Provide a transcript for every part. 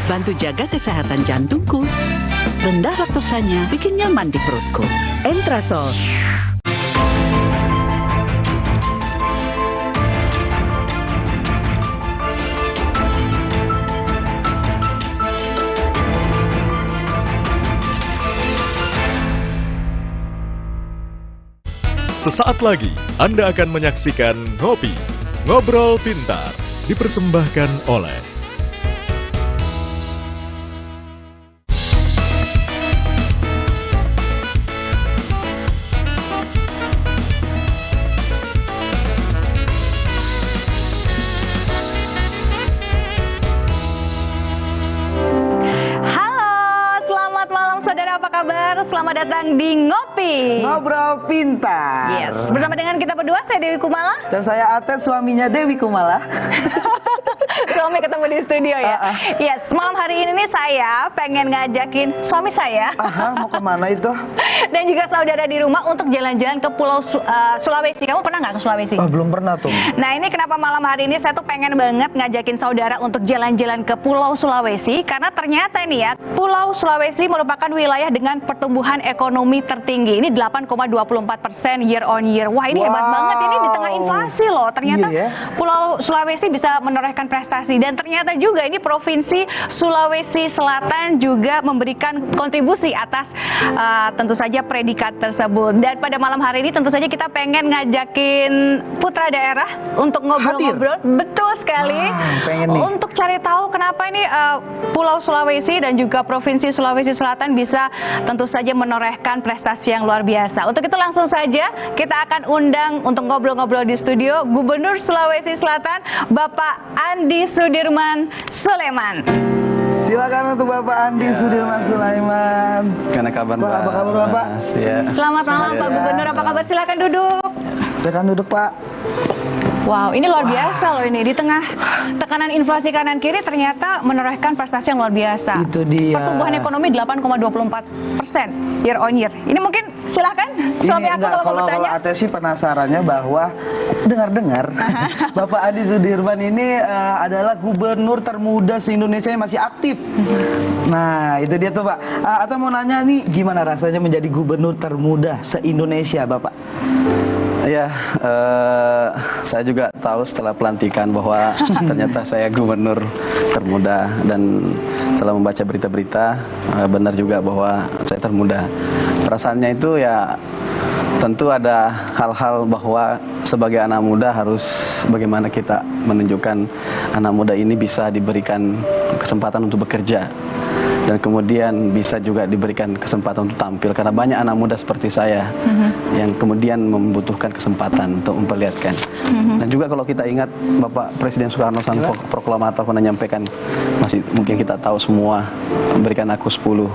bantu jaga kesehatan jantungku. Rendah laktosanya bikin nyaman di perutku. Entrasol. Sesaat lagi Anda akan menyaksikan Ngopi, Ngobrol Pintar, dipersembahkan oleh Selamat datang di Ngopi, Ngobrol Pintar. Yes, bersama dengan kita berdua, saya Dewi Kumala. Dan saya Ates, suaminya Dewi Kumala. Suami ketemu di studio ya. Yes, malam hari ini nih saya pengen ngajakin suami saya. Mau kemana itu? Dan juga saudara di rumah untuk jalan-jalan ke Pulau Sulawesi. Kamu pernah nggak ke Sulawesi? Belum pernah tuh. Nah ini kenapa malam hari ini saya tuh pengen banget ngajakin saudara untuk jalan-jalan ke Pulau Sulawesi. Karena ternyata nih ya, Pulau Sulawesi merupakan wilayah dengan pertumbuhan ekonomi tertinggi. Ini 8,24% year on year. Wah ini hebat banget, ini di tengah inflasi loh. Ternyata Pulau Sulawesi bisa menorehkan prestasi. Dan ternyata juga ini Provinsi Sulawesi Selatan juga memberikan kontribusi atas tentu saja predikat tersebut. Dan pada malam hari ini tentu saja kita pengen ngajakin putra daerah untuk ngobrol-ngobrol. Betul sekali. Untuk cari tahu kenapa ini Pulau Sulawesi dan juga Provinsi Sulawesi Selatan bisa tentu saja menorehkan prestasi yang luar biasa. Untuk itu langsung saja kita akan undang untuk ngobrol-ngobrol di studio Gubernur Sulawesi Selatan Bapak Andi Sudirman Sulaiman. Silakan untuk Bapak Andi Sudirman Sulaiman. Karena kabar Mbak. Apa kabar Bapak? Selamat malam Pak Gubernur, apa kabar? Silakan duduk. Silakan duduk Pak. Wow, ini luar biasa loh ini. Di tengah tekanan inflasi kanan kiri ternyata menorehkan prestasi yang luar biasa. Itu dia. Pertumbuhan ekonomi 8,24% year on year. Ini mungkin silakan suami aku kalau mau bertanya. Kalau Ates sih penasarannya bahwa dengar-dengar Bapak Andi Sudirman ini adalah gubernur termuda se-Indonesia yang masih aktif. Nah, itu dia tuh Pak. Atau mau nanya nih, gimana rasanya menjadi gubernur termuda se-Indonesia Bapak? Ya, saya juga tahu setelah pelantikan bahwa ternyata saya gubernur termuda, dan setelah membaca berita-berita benar juga bahwa saya termuda. Perasaannya itu ya tentu ada hal-hal bahwa sebagai anak muda harus bagaimana kita menunjukkan anak muda ini bisa diberikan kesempatan untuk bekerja. Dan kemudian bisa juga diberikan kesempatan untuk tampil, karena banyak anak muda seperti saya yang kemudian membutuhkan kesempatan untuk memperlihatkan. Dan juga kalau kita ingat Bapak Presiden Soekarno sang proklamator pernah menyampaikan, masih mungkin kita tahu semua, memberikan aku 10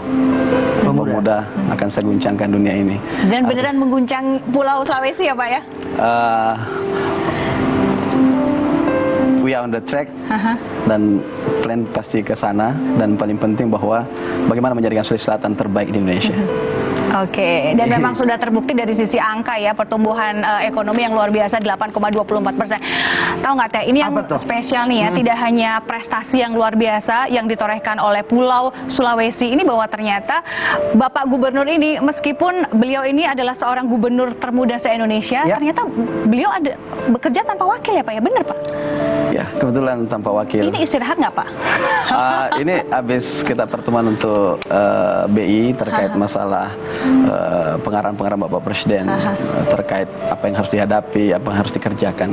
pemuda akan saya guncangkan dunia ini. Dan beneran mengguncang Pulau Sulawesi ya Pak ya? We are on the track, dan plan pasti ke sana, dan paling penting bahwa bagaimana menjadikan Sulawesi Selatan terbaik di Indonesia. Oke, dan memang sudah terbukti dari sisi angka ya, pertumbuhan ekonomi yang luar biasa 8,24%. Tahu nggak Teh, ini yang spesial nih ya, tidak hanya prestasi yang luar biasa yang ditorehkan oleh Pulau Sulawesi ini, bahwa ternyata Bapak Gubernur ini, meskipun beliau ini adalah seorang gubernur termuda se-Indonesia, ternyata beliau ada bekerja tanpa wakil ya Pak ya, benar Pak? Ya, kebetulan tanpa wakil. Ini istirahat nggak Pak? Ini habis kita pertemuan untuk BI terkait masalah pengarahan-pengarahan Bapak Presiden terkait apa yang harus dihadapi, apa yang harus dikerjakan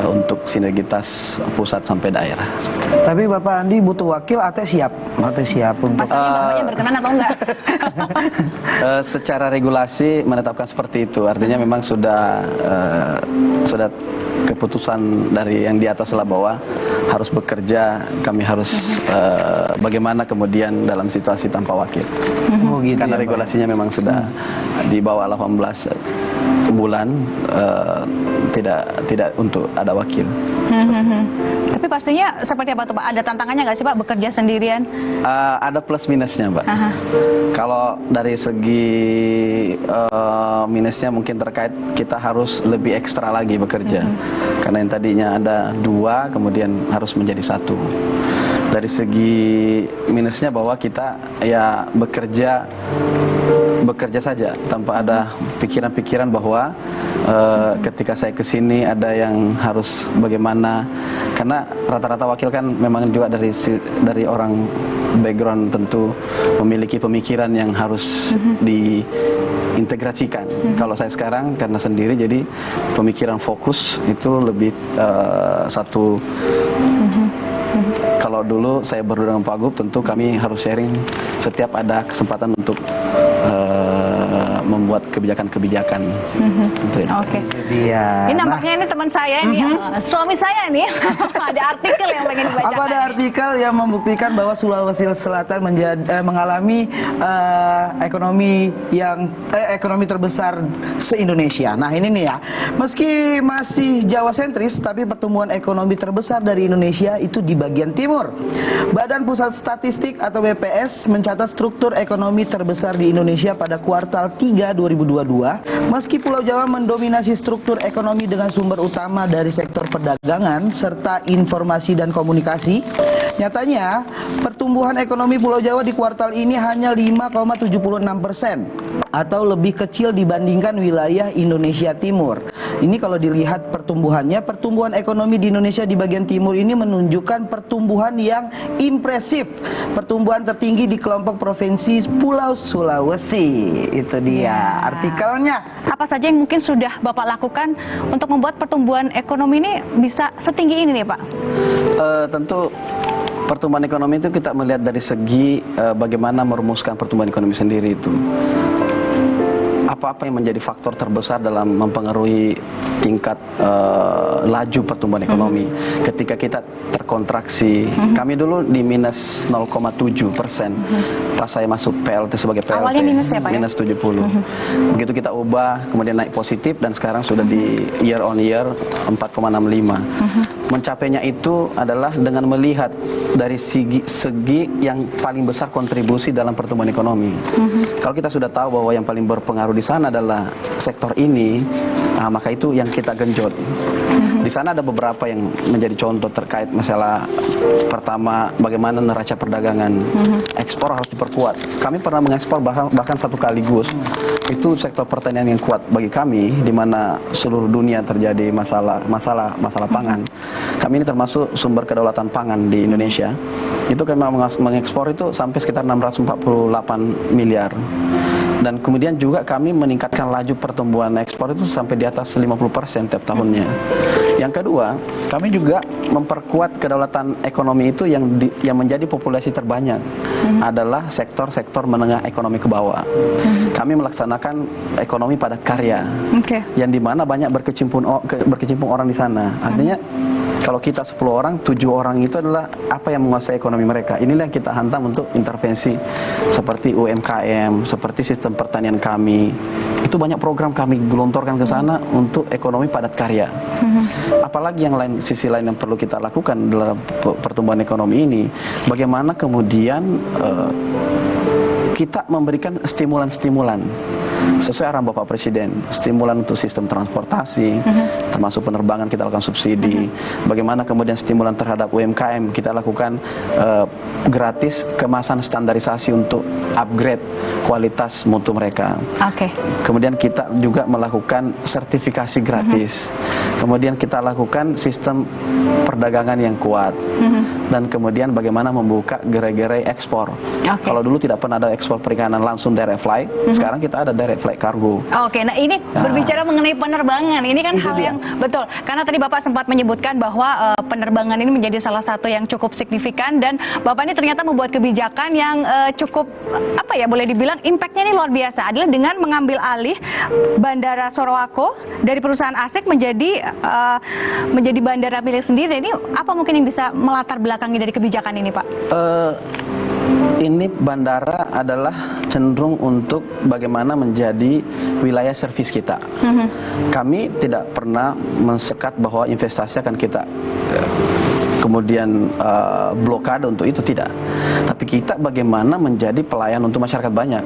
untuk sinergitas pusat sampai daerah. Tapi Bapak Andi butuh wakil, Ates siap? Ates siap untuk... Bapaknya berkenan atau enggak? Secara regulasi menetapkan seperti itu, artinya memang sudah keputusan dari yang di atas lah bahwa harus bekerja, kami harus bagaimana kemudian dalam situasi tanpa wakil. Gitu, karena regulasinya memang sudah di bawah 18 bulan tidak untuk ada wakil. Tapi pastinya seperti apa tuh Pak? Ada tantangannya nggak sih Pak bekerja sendirian? Ada plus minusnya Mbak. Kalau dari segi minusnya mungkin terkait kita harus lebih ekstra lagi bekerja. Karena yang tadinya ada 2 kemudian harus menjadi 1. Dari segi minusnya bahwa kita ya bekerja saja tanpa ada pikiran-pikiran bahwa ketika saya ke sini ada yang harus bagaimana, karena rata-rata wakil kan memang juga dari orang background tentu memiliki pemikiran yang harus diintegrasikan. Kalau saya sekarang karena sendiri, jadi pemikiran fokus itu lebih satu. Kalau dulu saya berdua dengan Pak Gub, tentu kami harus sharing setiap ada kesempatan untuk membuat kebijakan-kebijakan. Oke. Ini nampaknya ini teman saya ini, suami saya nih. Ada artikel yang pengen dibacakan. Aku ada artikel yang membuktikan bahwa Sulawesi Selatan mengalami ekonomi terbesar se-Indonesia. Nah ini nih ya, meski masih Jawa sentris, tapi pertumbuhan ekonomi terbesar dari Indonesia itu di bagian timur. Badan Pusat Statistik atau BPS mencatat struktur ekonomi terbesar di Indonesia pada kuartal 3 2022. Meski Pulau Jawa mendominasi struktur ekonomi dengan sumber utama dari sektor perdagangan serta informasi dan komunikasi, nyatanya pertumbuhan ekonomi Pulau Jawa di kuartal ini hanya 5,76% atau lebih kecil dibandingkan wilayah Indonesia Timur. Ini kalau dilihat pertumbuhannya, pertumbuhan ekonomi di Indonesia di bagian timur ini menunjukkan pertumbuhan yang impresif. Pertumbuhan tertinggi di kelompok provinsi Pulau Sulawesi. Itu dia artikelnya. Apa saja yang mungkin sudah Bapak lakukan untuk membuat pertumbuhan ekonomi ini bisa setinggi ini nih Pak? Tentu pertumbuhan ekonomi itu kita melihat dari segi bagaimana merumuskan pertumbuhan ekonomi sendiri itu. Apa-apa yang menjadi faktor terbesar dalam mempengaruhi tingkat laju pertumbuhan ekonomi. Ketika kita terkontraksi, kami dulu di minus 0,7%. Pas saya masuk PLT sebagai PLT, awalnya minus ya Pak? Minus 70. Begitu kita ubah, kemudian naik positif dan sekarang sudah di year on year 4,65. Mencapainya itu adalah dengan melihat dari segi yang paling besar kontribusi dalam pertumbuhan ekonomi. Kalau kita sudah tahu bahwa yang paling berpengaruh di sana adalah sektor ini, maka itu yang kita genjot. Di sana ada beberapa yang menjadi contoh terkait masalah pertama, bagaimana neraca perdagangan, ekspor harus diperkuat. Kami pernah mengekspor bahkan satu kaligus. Itu sektor pertanian yang kuat bagi kami, di mana seluruh dunia terjadi masalah pangan. Kami ini termasuk sumber kedaulatan pangan di Indonesia. Itu kami mengekspor itu sampai sekitar 648 miliar. Dan kemudian juga kami meningkatkan laju pertumbuhan ekspor itu sampai di atas 50% tiap tahunnya. Yang kedua, kami juga memperkuat kedaulatan ekonomi itu yang menjadi populasi terbanyak adalah sektor-sektor menengah ekonomi ke bawah. Kami melaksanakan ekonomi padat karya, yang dimana banyak berkecimpung orang di sana. Artinya kalau kita 10 orang, 7 orang itu adalah apa yang menguasai ekonomi mereka. Inilah yang kita hantam untuk intervensi seperti UMKM, seperti sistem pertanian kami. Itu banyak program kami gelontorkan ke sana untuk ekonomi padat karya. Apalagi yang lain, sisi lain yang perlu kita lakukan dalam pertumbuhan ekonomi ini, bagaimana kemudian kita memberikan stimulan-stimulan sesuai arahan Bapak Presiden, stimulan untuk sistem transportasi, termasuk penerbangan kita lakukan subsidi. Bagaimana kemudian stimulan terhadap UMKM, kita lakukan gratis kemasan standarisasi untuk upgrade kualitas mutu mereka. Kemudian kita juga melakukan sertifikasi gratis. Kemudian kita lakukan sistem perdagangan yang kuat. Dan kemudian bagaimana membuka gerai-gerai ekspor. Kalau dulu tidak pernah ada ekspor perikanan langsung direct flight, sekarang kita ada direct flight kargo. Nah ini berbicara mengenai penerbangan, ini kan hal yang betul. Karena tadi Bapak sempat menyebutkan bahwa penerbangan ini menjadi salah satu yang cukup signifikan, dan Bapak ini ternyata membuat kebijakan yang cukup, apa ya, boleh dibilang impactnya ini luar biasa, adalah dengan mengambil alih Bandara Sorowako dari perusahaan asing menjadi bandara milik sendiri. Ini apa mungkin yang bisa melatar belakangi dari kebijakan ini, Pak? Ini bandara adalah cenderung untuk bagaimana menjadi wilayah servis kita. Kami tidak pernah mensekat bahwa investasi akan kita kemudian blokade untuk itu, tidak. Tapi kita bagaimana menjadi pelayan untuk masyarakat banyak.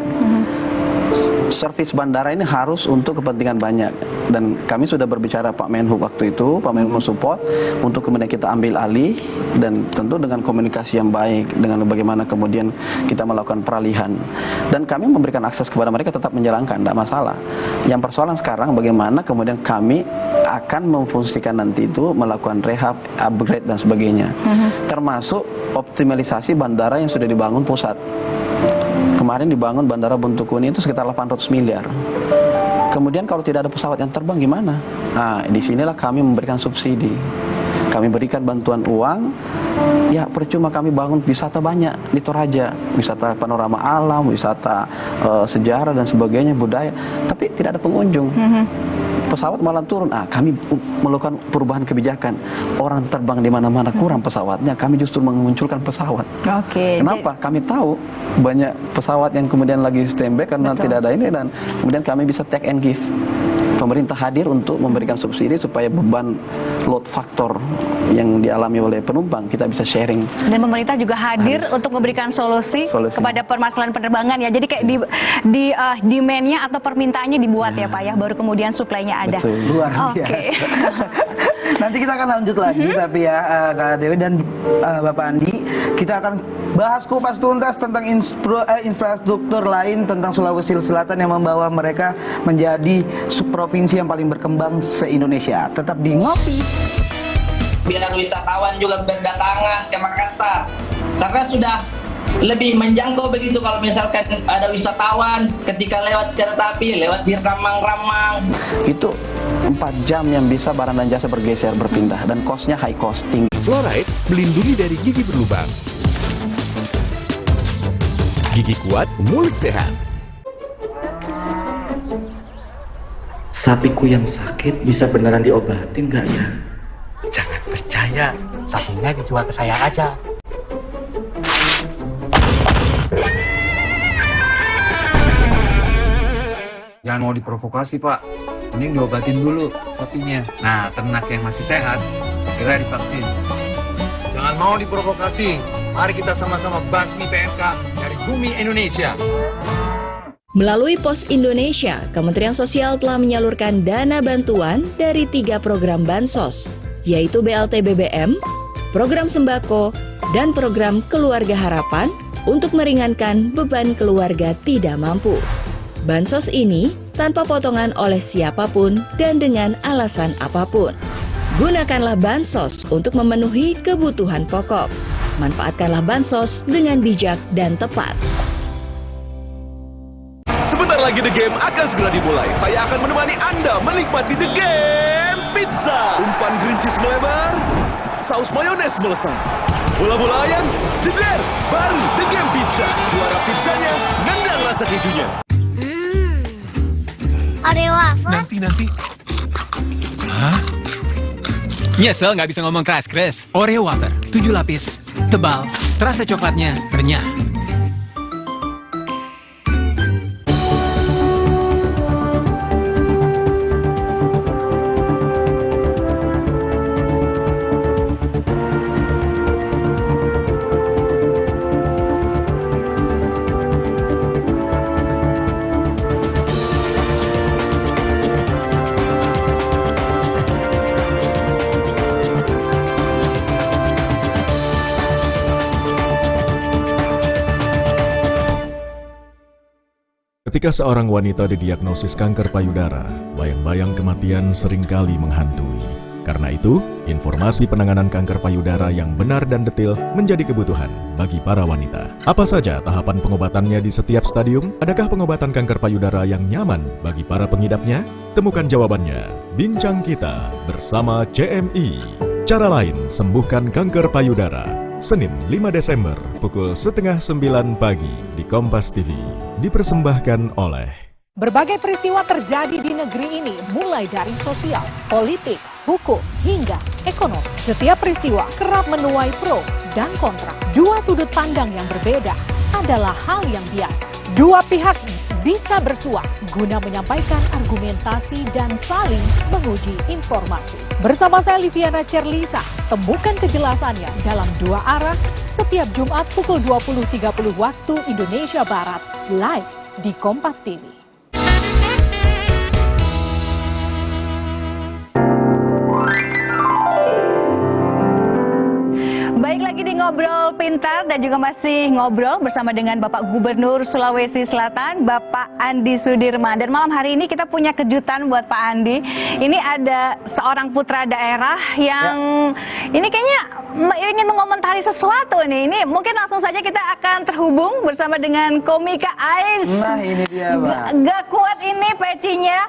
servis bandara ini harus untuk kepentingan banyak, dan kami sudah berbicara Pak Menhub waktu itu, Pak Menhub support untuk kemudian kita ambil alih, dan tentu dengan komunikasi yang baik, dengan bagaimana kemudian kita melakukan peralihan, dan kami memberikan akses kepada mereka tetap menjalankan, tidak masalah. Yang persoalan sekarang bagaimana kemudian kami akan memfungsikan nanti itu melakukan rehab, upgrade dan sebagainya, termasuk optimalisasi bandara yang sudah dibangun pusat. Kemarin dibangun Bandara Buntukuni itu sekitar 800 miliar. Kemudian kalau tidak ada pesawat yang terbang gimana? Nah, disinilah kami memberikan subsidi. Kami berikan bantuan uang. Ya percuma kami bangun wisata banyak di Toraja, wisata panorama alam, wisata sejarah dan sebagainya, budaya, tapi tidak ada pengunjung. Pesawat malah turun. Kami melakukan perubahan kebijakan. Orang terbang di mana-mana kurang pesawatnya, kami justru memunculkan pesawat. Kenapa? Kami tahu banyak pesawat yang kemudian lagi standby karena tidak ada ini, dan kemudian kami bisa take and give. Pemerintah hadir untuk memberikan subsidi supaya beban load factor yang dialami oleh penumpang kita bisa sharing. Dan pemerintah juga hadir untuk memberikan solusi kepada permasalahan penerbangan ya. Jadi kayak di demand-nya atau permintaannya dibuat ya Pak ya, baru kemudian supply-nya ada. Betul. Luar biasa. Nanti kita akan lanjut lagi tapi ya Kak Dewi dan Bapak Andi, kita akan bahas kupas tuntas tentang infrastruktur lain tentang Sulawesi Selatan yang membawa mereka menjadi provinsi yang paling berkembang se-Indonesia. Tetap di Ngopi. Biar wisatawan juga berdatangan ke Makassar, karena sudah lebih menjangkau begitu. Kalau misalkan ada wisatawan ketika lewat kereta api, lewat di Ramang-Ramang, itu 4 jam yang bisa barang dan jasa bergeser, berpindah, dan cost-nya high cost, tinggi. Fluoride melindungi dari gigi berlubang. Gigi kuat, mulut sehat. Sapiku yang sakit bisa beneran diobatin nggak ya? Jangan percaya, sapinya dijual ke saya aja. Jangan mau diprovokasi Pak, mending diobatin dulu sapinya. Nah, ternak yang masih sehat, segera divaksin. Jangan mau diprovokasi, mari kita sama-sama basmi PMK dari bumi Indonesia. Melalui Pos Indonesia, Kementerian Sosial telah menyalurkan dana bantuan dari 3 program Bansos, yaitu BLT BBM, program sembako, dan program Keluarga Harapan untuk meringankan beban keluarga tidak mampu. Bansos ini tanpa potongan oleh siapapun dan dengan alasan apapun. Gunakanlah Bansos untuk memenuhi kebutuhan pokok. Manfaatkanlah Bansos dengan bijak dan tepat. Sebentar lagi The Game akan segera dimulai. Saya akan menemani Anda menikmati The Game Pizza. Umpan green cheese melebar, saus mayones melesat, bola-bola ayam jeder. Baru The Game Pizza. Juara pizzanya nendang rasa kejunya. Oreo wafer? Nanti. Hah? Nyesel nggak bisa ngomong keras-keras. Oreo wafer, 7 lapis, tebal, terasa coklatnya renyah. Ketika seorang wanita didiagnosis kanker payudara, bayang-bayang kematian seringkali menghantui. Karena itu, informasi penanganan kanker payudara yang benar dan detail menjadi kebutuhan bagi para wanita. Apa saja tahapan pengobatannya di setiap stadium? Adakah pengobatan kanker payudara yang nyaman bagi para pengidapnya? Temukan jawabannya. Bincang kita bersama CMI. Cara lain sembuhkan kanker payudara. Senin 5 Desember pukul 8:30 pagi di Kompas TV. Dipersembahkan oleh berbagai peristiwa terjadi di negeri ini, mulai dari sosial, politik, hukum, hingga ekonomi. Setiap peristiwa kerap menuai pro dan kontra. Dua sudut pandang yang berbeda adalah hal yang biasa. Dua pihak bisa bersuara guna menyampaikan argumentasi dan saling menguji informasi. Bersama saya Liviana Cerlisa, temukan kejelasannya dalam Dua Arah setiap Jumat pukul 20.30 waktu Indonesia Barat, live di Kompas TV. Ngobrol Pintar dan juga masih ngobrol bersama dengan Bapak Gubernur Sulawesi Selatan, Bapak Andi Sudirman. Dan malam hari ini kita punya kejutan buat Pak Andi. Ini ada seorang putra daerah yang ini kayaknya ingin mengomentari sesuatu nih. Ini mungkin langsung saja kita akan terhubung bersama dengan komika Ais. Nah ini dia, Pak. Gak kuat ini pecinya.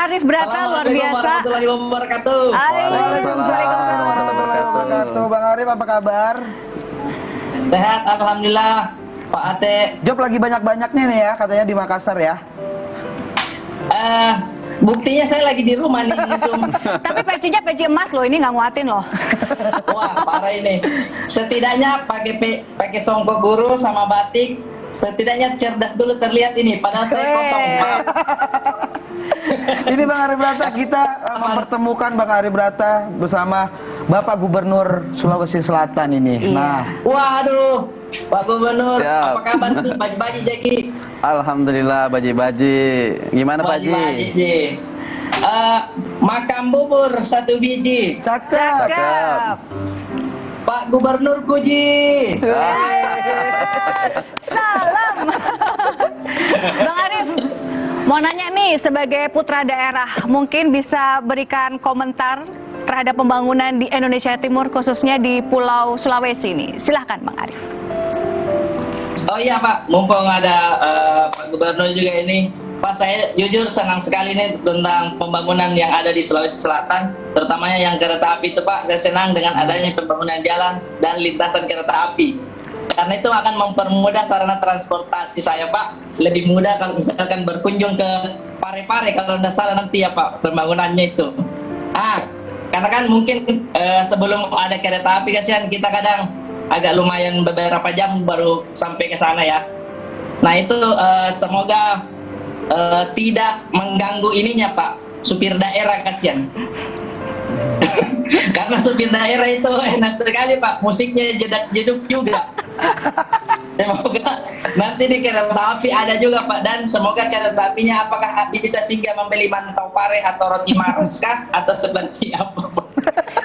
Arif Brata luar biasa. Assalamualaikum warahmatullahi wabarakatuh. Waalaikumsalam warahmatullahi wabarakatuh. Bang Arif, apa kabar? Sehat, alhamdulillah. Pak Ate. Job lagi banyak-banyaknya nih ya, katanya di Makassar ya. Buktinya saya lagi di rumah nih. Tapi pecinya peci emas loh, ini nggak nguatin loh. Wah, parah ini. Setidaknya pakai songkok guru sama batik, setidaknya cerdas dulu terlihat ini. Padahal saya kosong. Ini Bang Arif Brata, kita mempertemukan Bang Arif Brata bersama Bapak Gubernur Sulawesi Selatan ini. Nah, waduh, Pak Gubernur, apa kabar tuh Baji-Baji Jaki? Alhamdulillah Baji-Baji. Gimana Pak Ji? Makam bubur 1 biji. Cakep. Pak Gubernur Kuji. Salam. Bang Arif, mau nanya nih, sebagai putra daerah, mungkin bisa berikan komentar terhadap pembangunan di Indonesia Timur, khususnya di Pulau Sulawesi ini. Silahkan Bang Arif. Oh iya Pak, mumpung ada Pak Gubernur juga ini. Pak, saya jujur senang sekali nih tentang pembangunan yang ada di Sulawesi Selatan, terutamanya yang kereta api itu Pak. Saya senang dengan adanya pembangunan jalan dan lintasan kereta api. Karena itu akan mempermudah sarana transportasi saya Pak. Lebih mudah kalau misalkan berkunjung ke Parepare kalau tidak salah nanti ya Pak pembangunannya itu. Karena kan mungkin sebelum ada kereta api kasihan kita kadang agak lumayan beberapa jam baru sampai ke sana ya. Nah itu semoga tidak mengganggu ininya Pak, supir daerah kasihan. Karena supir daerah itu enak sekali Pak, musiknya jedak-jeduk juga. Semoga nanti di kereta api ada juga Pak, dan semoga kereta apinya apakah bisa singgah membeli mantau pare atau roti maros kah atau seperti apa Pak?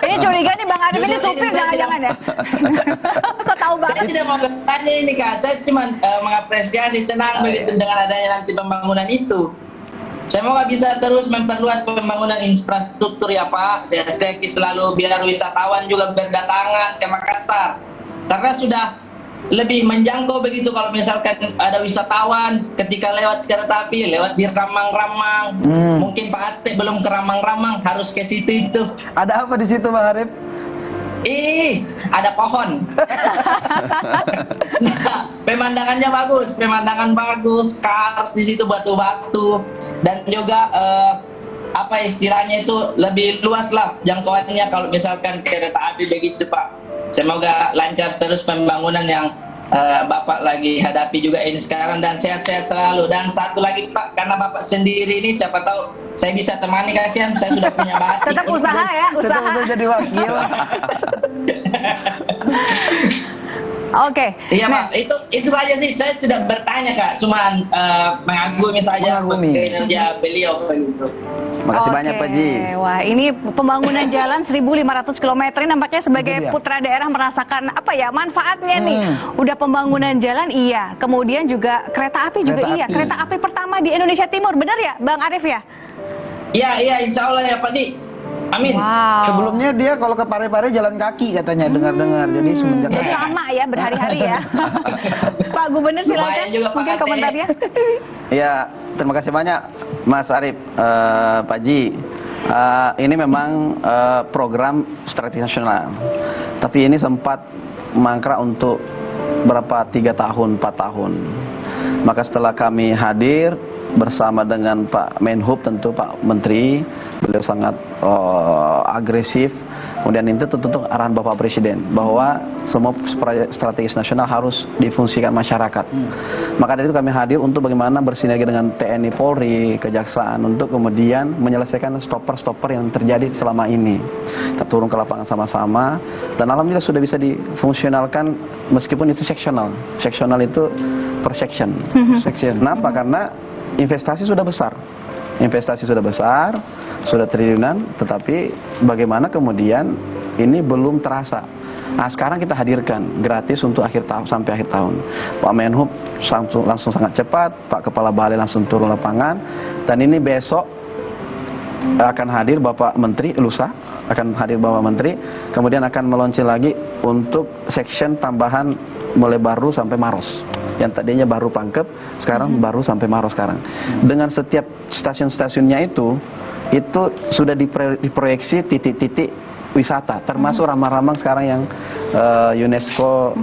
Ini curiga nih Bang Arif ini supir jangan-jangan ya. Kok tahu banget? Saya tidak mau bertanya ini Kak, saya cuma mengapresiasi, senang begitu dengan adanya nanti pembangunan itu. Semoga bisa terus memperluas pembangunan infrastruktur ya Pak. Saya selalu biar wisatawan juga berdatangan ke Makassar. Karena sudah lebih menjangkau begitu kalau misalkan ada wisatawan ketika lewat kereta api, lewat di Ramang-Ramang. Mungkin Pak Ate belum ke Ramang-Ramang, harus ke situ itu. Ada apa di situ Bang Arif? Ada pohon. Nah, pemandangannya bagus, kars di situ, batu-batu, dan juga apa istilahnya itu lebih luas lah jangkauannya kalau misalkan kereta api begitu Pak. Semoga lancar terus pembangunan yang Bapak lagi hadapi juga ini sekarang, dan sehat-sehat selalu. Dan satu lagi Pak, karena Bapak sendiri ini siapa tahu saya bisa temani, kasihan saya sudah punya batik. Tetap usaha ya, usaha. Tetap jadi wakil. Oke. Iya Pak, itu saja sih. Saya tidak bertanya Kak, cuma mengagumi saja kinerja beliau begitu. Makasih banyak Pak Ji. Wah, ini pembangunan jalan 1.500 km ini nampaknya sebagai putra daerah merasakan apa ya manfaatnya nih. Udah pembangunan jalan iya, kemudian juga kereta api juga iya. Kereta api pertama di Indonesia Timur, benar ya Bang Arif ya? Iya, insya Allah ya Pak Di. Amin. Wow. Sebelumnya dia kalau ke Parepare jalan kaki katanya, dengar-dengar. Jadi semenjak Jadi lama ya, berhari-hari ya. Pak Gubernur silakan mungkin komentarnya. Ya, terima kasih banyak Mas Arif, Pak Ji. Ini memang program strategi nasional, tapi ini sempat mangkrak untuk berapa 3 tahun, 4 tahun. Maka setelah kami hadir bersama dengan Pak Menhub, tentu Pak Menteri, beliau sangat agresif. Kemudian itu tentu arahan Bapak Presiden bahwa semua strategis nasional harus difungsikan masyarakat. Maka dari itu kami hadir untuk bagaimana bersinergi dengan TNI, Polri, Kejaksaan untuk kemudian menyelesaikan stopper-stopper yang terjadi selama ini. Kita turun ke lapangan sama-sama dan alhamdulillah sudah bisa difungsionalkan meskipun itu seksional. Seksional itu per section. Kenapa? Karena investasi sudah besar. Investasi sudah besar, sudah triliunan, tetapi bagaimana kemudian ini belum terasa. Nah, sekarang kita hadirkan gratis untuk akhir tahun sampai akhir tahun. Pak Menhub langsung sangat cepat, Pak Kepala Balai langsung turun lapangan, dan ini besok akan hadir Bapak Menteri, lusa akan hadir Bapak Menteri, kemudian akan meluncur lagi untuk section tambahan mulai Baru sampai Maros. Yang tadinya Baru Pangkep, sekarang Baru sampai Maros sekarang. Dengan setiap stasiun-stasiunnya itu sudah diproyeksi titik-titik wisata, termasuk Ramang-Ramang sekarang yang UNESCO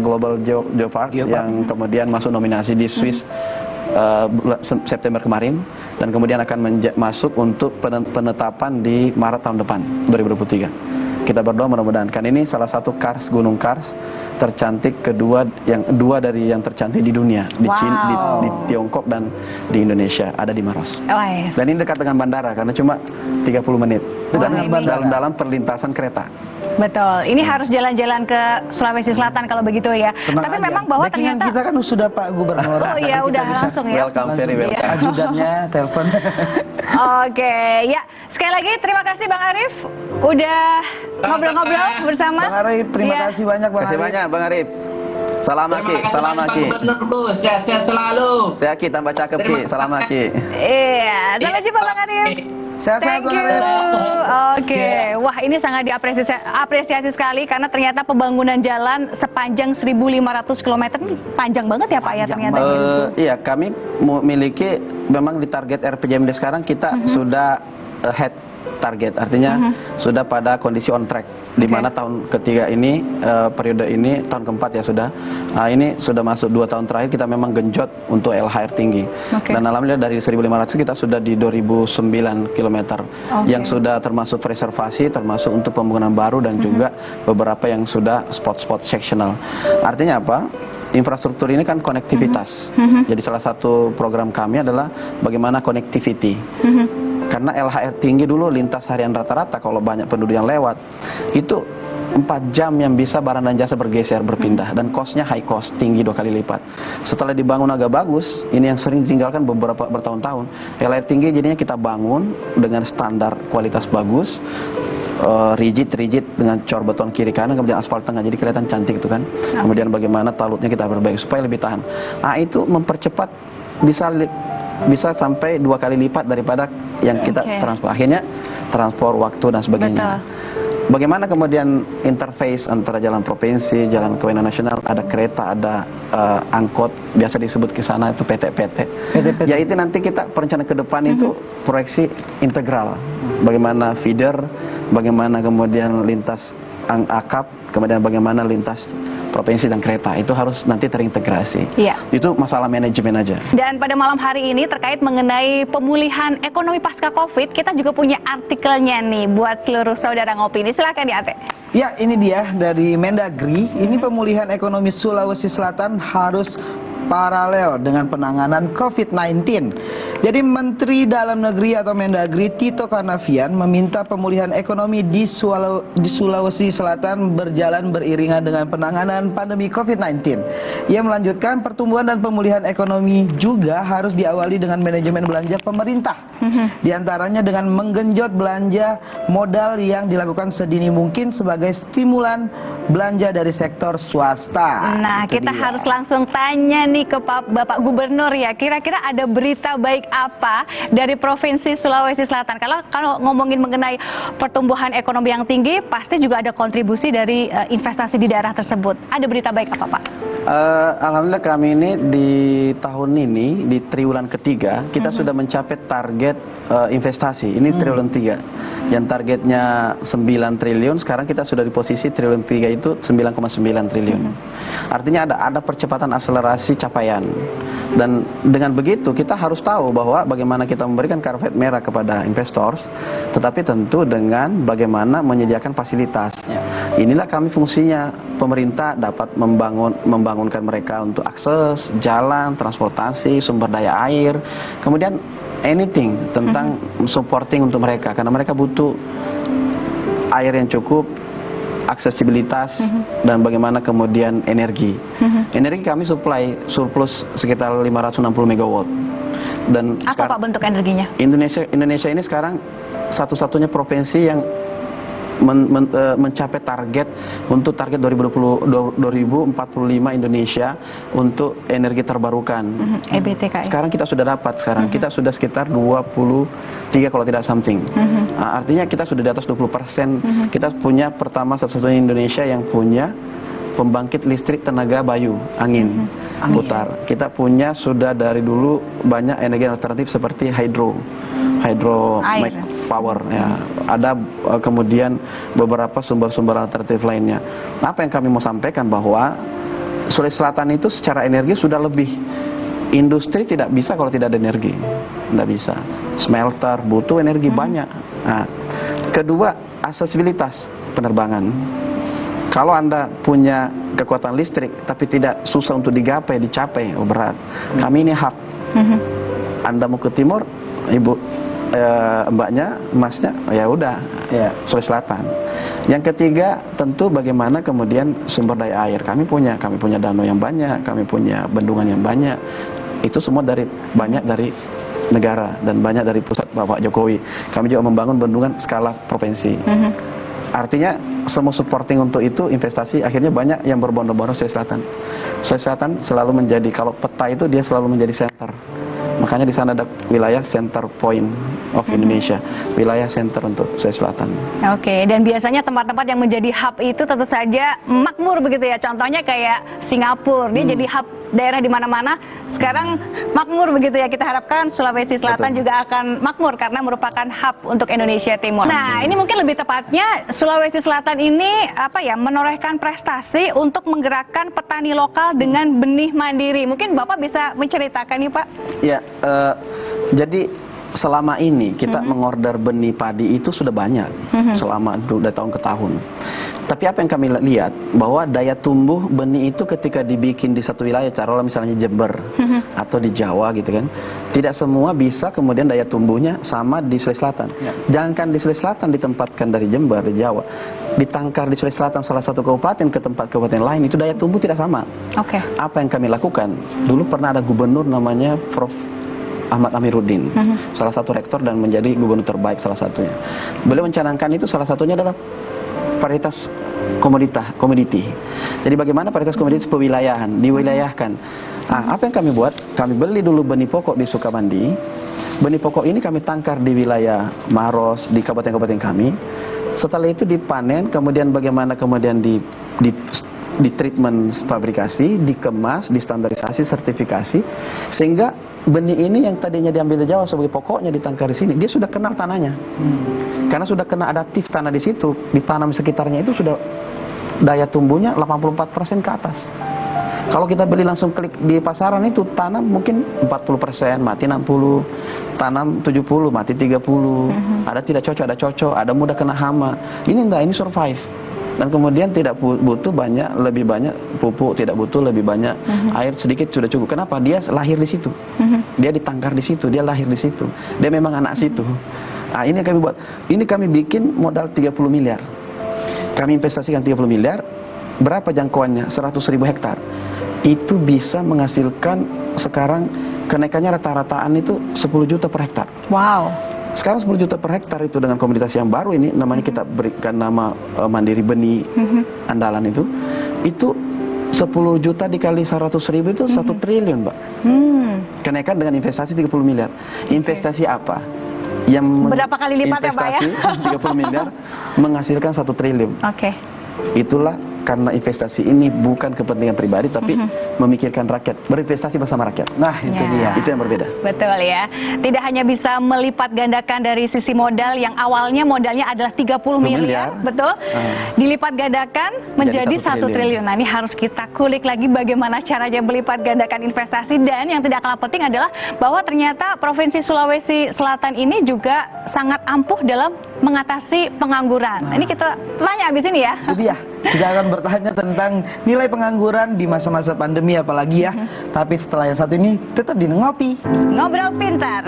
Global Geopark yang kemudian masuk nominasi di Swiss September kemarin, dan kemudian akan masuk untuk penetapan di Maret tahun depan 2023. Kita berdoa mudah-mudahan, kan ini salah satu Kars, Gunung Kars tercantik kedua, yang dua dari yang tercantik di dunia, di China, di Tiongkok dan di Indonesia, ada di Maros. Dan ini dekat dengan bandara karena cuma 30 menit. Dalam perlintasan kereta. Betul, ini harus jalan-jalan ke Sulawesi Selatan kalau begitu ya. Tapi memang bahwa ternyata kita kan sudah Pak Gubernur. Oh iya, udah langsung ya. Welcome, very welcome. Ajudannya telepon. Oke, ya sekali lagi terima kasih Bang Arief udah ngobrol-ngobrol bersama. Bang Arief, terima kasih banyak Bang Arief. Terima kasih banyak Bang Arief. Salam Aki, salam Aki. Sehat-sehat selalu. Saya Aki tambah cakep Ki, salam Aki. Iya, sampai jumpa Bang Arief. Sehat-sehat Bang Arief. Oke, wah ini sangat diapresiasi sekali karena ternyata pembangunan jalan sepanjang 1.500 km ini panjang banget ya Pak ya ternyata gitu. Iya, kami memiliki memang di target RPJMD sekarang kita sudah ahead target, artinya sudah pada kondisi on track, di mana tahun ketiga ini periode ini tahun keempat ya sudah. Nah, ini sudah masuk 2 tahun terakhir kita memang genjot untuk LHR tinggi. Dan alhamdulillah dari 1.500 kita sudah di 2.009 km yang sudah termasuk preservasi, termasuk untuk pembangunan baru dan juga beberapa yang sudah spot-spot sectional. Artinya apa? Infrastruktur ini kan konektivitas. Jadi salah satu program kami adalah bagaimana connectivity. Karena LHR tinggi dulu lintas harian rata-rata kalau banyak penduduk yang lewat itu 4 jam yang bisa barang dan jasa bergeser, berpindah, dan costnya high cost, tinggi 2 kali lipat. Setelah dibangun agak bagus, ini yang sering ditinggalkan beberapa bertahun-tahun. LHR tinggi jadinya kita bangun dengan standar kualitas bagus, rigid dengan cor beton kiri kanan, kemudian aspal tengah, jadi kelihatan cantik itu kan. Kemudian bagaimana talutnya kita perbaiki supaya lebih tahan. Nah, itu mempercepat, bisa sampai 2 kali lipat daripada yang kita transport. Akhirnya transport waktu dan sebagainya. Bagaimana kemudian interface antara jalan provinsi, jalan kewenangan nasional, ada kereta, ada angkot, biasa disebut ke sana itu PT. Ya itu nanti kita perencanaan ke depan itu proyeksi integral. Bagaimana feeder, bagaimana kemudian lintas akap, kemudian bagaimana lintas provinsi dan kereta, itu harus nanti terintegrasi. Itu masalah manajemen aja. Dan pada malam hari ini terkait mengenai pemulihan ekonomi pasca Covid, kita juga punya artikelnya nih buat seluruh saudara ngopi ini. Silakan di Ate. Ya, ini dia dari Mendagri. Ini pemulihan ekonomi Sulawesi Selatan harus paralel dengan penanganan COVID-19. Jadi Menteri Dalam Negeri atau Mendagri Tito Karnavian meminta pemulihan ekonomi di Sulawesi Selatan berjalan beriringan dengan penanganan pandemi COVID-19. Ia melanjutkan pertumbuhan dan pemulihan ekonomi juga harus diawali dengan manajemen belanja pemerintah. Di antaranya dengan menggenjot belanja modal yang dilakukan sedini mungkin sebagai stimulan belanja dari sektor swasta. Nah, kita harus langsung tanya nih ke Bapak Gubernur ya, kira-kira ada berita baik apa dari Provinsi Sulawesi Selatan? Kalau ngomongin mengenai pertumbuhan ekonomi yang tinggi, pasti juga ada kontribusi dari investasi di daerah tersebut. Ada berita baik apa Pak? Alhamdulillah kami ini di tahun ini, di triwulan ketiga, kita sudah mencapai target investasi. Ini triwulan 3. Yang targetnya 9 triliun, sekarang kita sudah di posisi triwulan 3 itu 9,9 triliun. Artinya ada percepatan akselerasi capaian. Dan dengan begitu kita harus tahu bahwa bagaimana kita memberikan karpet merah kepada investor, tetapi tentu dengan bagaimana menyediakan fasilitas. Inilah kami fungsinya, pemerintah dapat membangunkan mereka untuk akses, jalan, transportasi, sumber daya air, kemudian anything tentang supporting untuk mereka, karena mereka butuh air yang cukup, aksesibilitas, dan bagaimana kemudian energi. Energi kami supply surplus sekitar 560 megawatt. Dan apa Pak bentuk energinya? Indonesia ini sekarang satu-satunya provinsi yang mencapai target untuk target 2045 Indonesia untuk energi terbarukan. EBTK. Sekarang kita sudah dapat, kita sudah sekitar 23 kalau tidak something. Artinya kita sudah di atas 20%. Kita punya pertama satu-satunya Indonesia yang punya pembangkit listrik tenaga bayu, angin putar. Kita punya sudah dari dulu banyak energi alternatif seperti hydro power ya. Ada kemudian beberapa sumber-sumber alternatif lainnya. Apa yang kami mau sampaikan bahwa Sulawesi Selatan itu secara energi sudah lebih. Industri tidak bisa kalau tidak ada energi, tidak bisa. Smelter butuh energi banyak. Nah, kedua, aksesibilitas penerbangan. Kalau Anda punya kekuatan listrik tapi tidak susah untuk dicapai, berat. Kami ini hub. Anda mau ke timur, mbaknya, masnya, ya udah, Sulawesi Selatan. Yang ketiga, tentu bagaimana kemudian sumber daya air. Kami punya danau yang banyak, kami punya bendungan yang banyak. Itu semua banyak dari negara dan banyak dari pusat Bapak Jokowi. Kami juga membangun bendungan skala provinsi. Artinya semua supporting untuk itu investasi, akhirnya banyak yang berbondong-bondong Sulawesi Selatan. Sulawesi Selatan selalu menjadi, kalau peta itu dia selalu menjadi center. Makanya di sana ada wilayah center point of Indonesia, wilayah center untuk Sulawesi Selatan. Oke, dan biasanya tempat-tempat yang menjadi hub itu tentu saja makmur begitu ya. Contohnya kayak Singapura, dia jadi hub daerah di mana-mana. Sekarang makmur begitu ya. Kita harapkan Sulawesi Selatan juga akan makmur karena merupakan hub untuk Indonesia Timur. Nah, ini mungkin lebih tepatnya Sulawesi Selatan ini menorehkan prestasi untuk menggerakkan petani lokal dengan benih mandiri. Mungkin Bapak bisa menceritakan nih, Pak? Ya, jadi selama ini kita mengorder benih padi itu sudah banyak selama dari tahun ke tahun. Tapi apa yang kami lihat bahwa daya tumbuh benih itu ketika dibikin di satu wilayah, taruhlah misalnya Jember atau di Jawa gitu kan, tidak semua bisa kemudian daya tumbuhnya sama di Sulawesi Selatan. Jangankan di Sulawesi Selatan ditempatkan dari Jember, di Jawa, ditangkar di Sulawesi Selatan salah satu kabupaten ke tempat kabupaten lain, itu daya tumbuh tidak sama. Apa yang kami lakukan? Dulu pernah ada gubernur namanya Prof. Ahmad Amiruddin, salah satu rektor dan menjadi gubernur terbaik salah satunya. Beliau mencanangkan itu, salah satunya adalah paritas komoditi. Jadi bagaimana paritas komoditi pewilayahan, diwilayahkan. Apa yang kami buat? Kami beli dulu benih pokok di Sukamandi. Benih pokok ini kami tangkar di wilayah Maros, di kabupaten-kabupaten kami. Setelah itu dipanen, kemudian bagaimana kemudian di treatment fabrikasi, dikemas, distandarisasi, sertifikasi, sehingga benih ini yang tadinya diambil di Jawa sebagai pokoknya ditangkar di sini, dia sudah kenal tanahnya. Karena sudah kena adaptif tanah di situ, ditanam sekitarnya itu sudah daya tumbuhnya 84% ke atas. Kalau kita beli langsung klik di pasaran itu, tanam mungkin 40%, mati 60, tanam 70, mati 30, ada tidak cocok, ada cocok, ada mudah kena hama. Ini enggak, ini survive. Dan kemudian tidak butuh lebih banyak pupuk, tidak butuh lebih banyak air, sedikit sudah cukup. Kenapa? Dia lahir di situ, dia ditangkar di situ, dia lahir di situ, dia memang anak situ. Ini yang kami buat. Ini kami bikin modal 30 miliar. Kami investasikan 30 miliar. Berapa jangkauannya? 100.000 hektar. Itu bisa menghasilkan sekarang kenaikannya rata-rataan itu 10 juta per hektar. Wow. Sekarang 10 juta per hektar itu dengan komoditas yang baru ini, namanya kita berikan nama Mandiri Benih Andalan itu 10 juta dikali 100.000 itu 1 triliun, Mbak. Kenaikan dengan investasi 30 miliar. Investasi apa? Yang berapa kali lipat ya, Pak ya? Investasi 30 miliar menghasilkan 1 triliun. Itulah karena investasi ini bukan kepentingan pribadi tapi memikirkan rakyat, berinvestasi bersama rakyat. Nah, itu dia. Itu yang berbeda. Betul ya. Tidak hanya bisa melipat gandakan dari sisi modal yang awalnya modalnya adalah 30 miliar, betul? Dilipat gandakan menjadi 1 triliun. Nah, ini harus kita kulik lagi bagaimana caranya melipat gandakan investasi, dan yang tidak kalah penting adalah bahwa ternyata Provinsi Sulawesi Selatan ini juga sangat ampuh dalam mengatasi pengangguran. Nah, ini kita tanya abis ini ya. Itu dia. Kita akan bertanya tentang nilai pengangguran di masa-masa pandemi apalagi ya. Tapi setelah yang satu ini tetap di Ngopi. Ngobrol Pintar.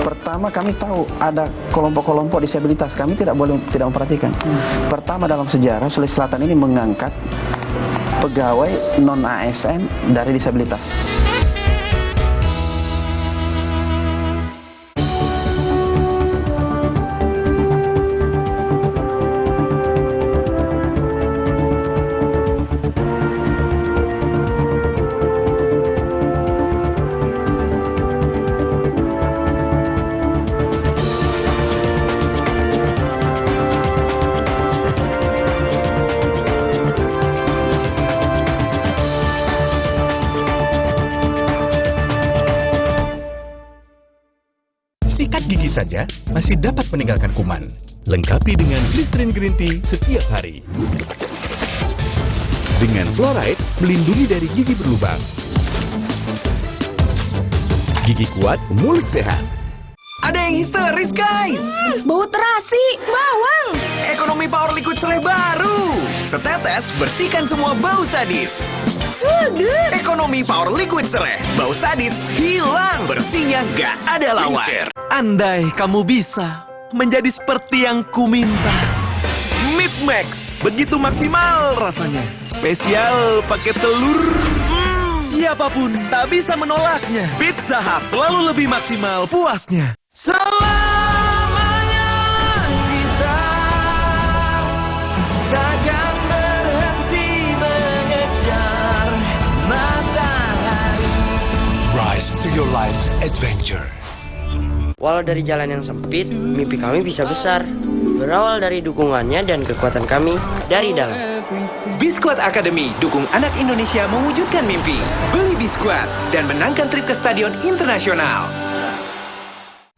Pertama, kami tahu ada kelompok-kelompok disabilitas. Kami tidak memperhatikan. Pertama, dalam sejarah Sulawesi Selatan ini mengangkat pegawai non-ASN dari disabilitas. saja masih dapat meninggalkan kuman. Lengkapi dengan Listerine Green Tea setiap hari. Dengan fluoride, melindungi dari gigi berlubang. Gigi kuat, mulut sehat. Ada yang histeris, guys! Bau terasi, bawang! Ekonomi Power Liquid Sereh baru! Setetes, bersihkan semua bau sadis. Sudah! Ekonomi Power Liquid Sereh, bau sadis hilang, bersihnya gak ada lawan. Andai kamu bisa menjadi seperti yang kuminta. Meat Max, begitu maksimal rasanya. Spesial pakai telur. Siapapun tak bisa menolaknya. Pizza Hut selalu lebih maksimal puasnya. Selamanya kita takkan berhenti mengejar matahari. Rise to your life's adventure. Walau dari jalan yang sempit, mimpi kami bisa besar. Berawal dari dukungannya dan kekuatan kami dari dalam. Biskuat Academy dukung anak Indonesia mewujudkan mimpi. Beli Biskuat dan menangkan trip ke stadion internasional.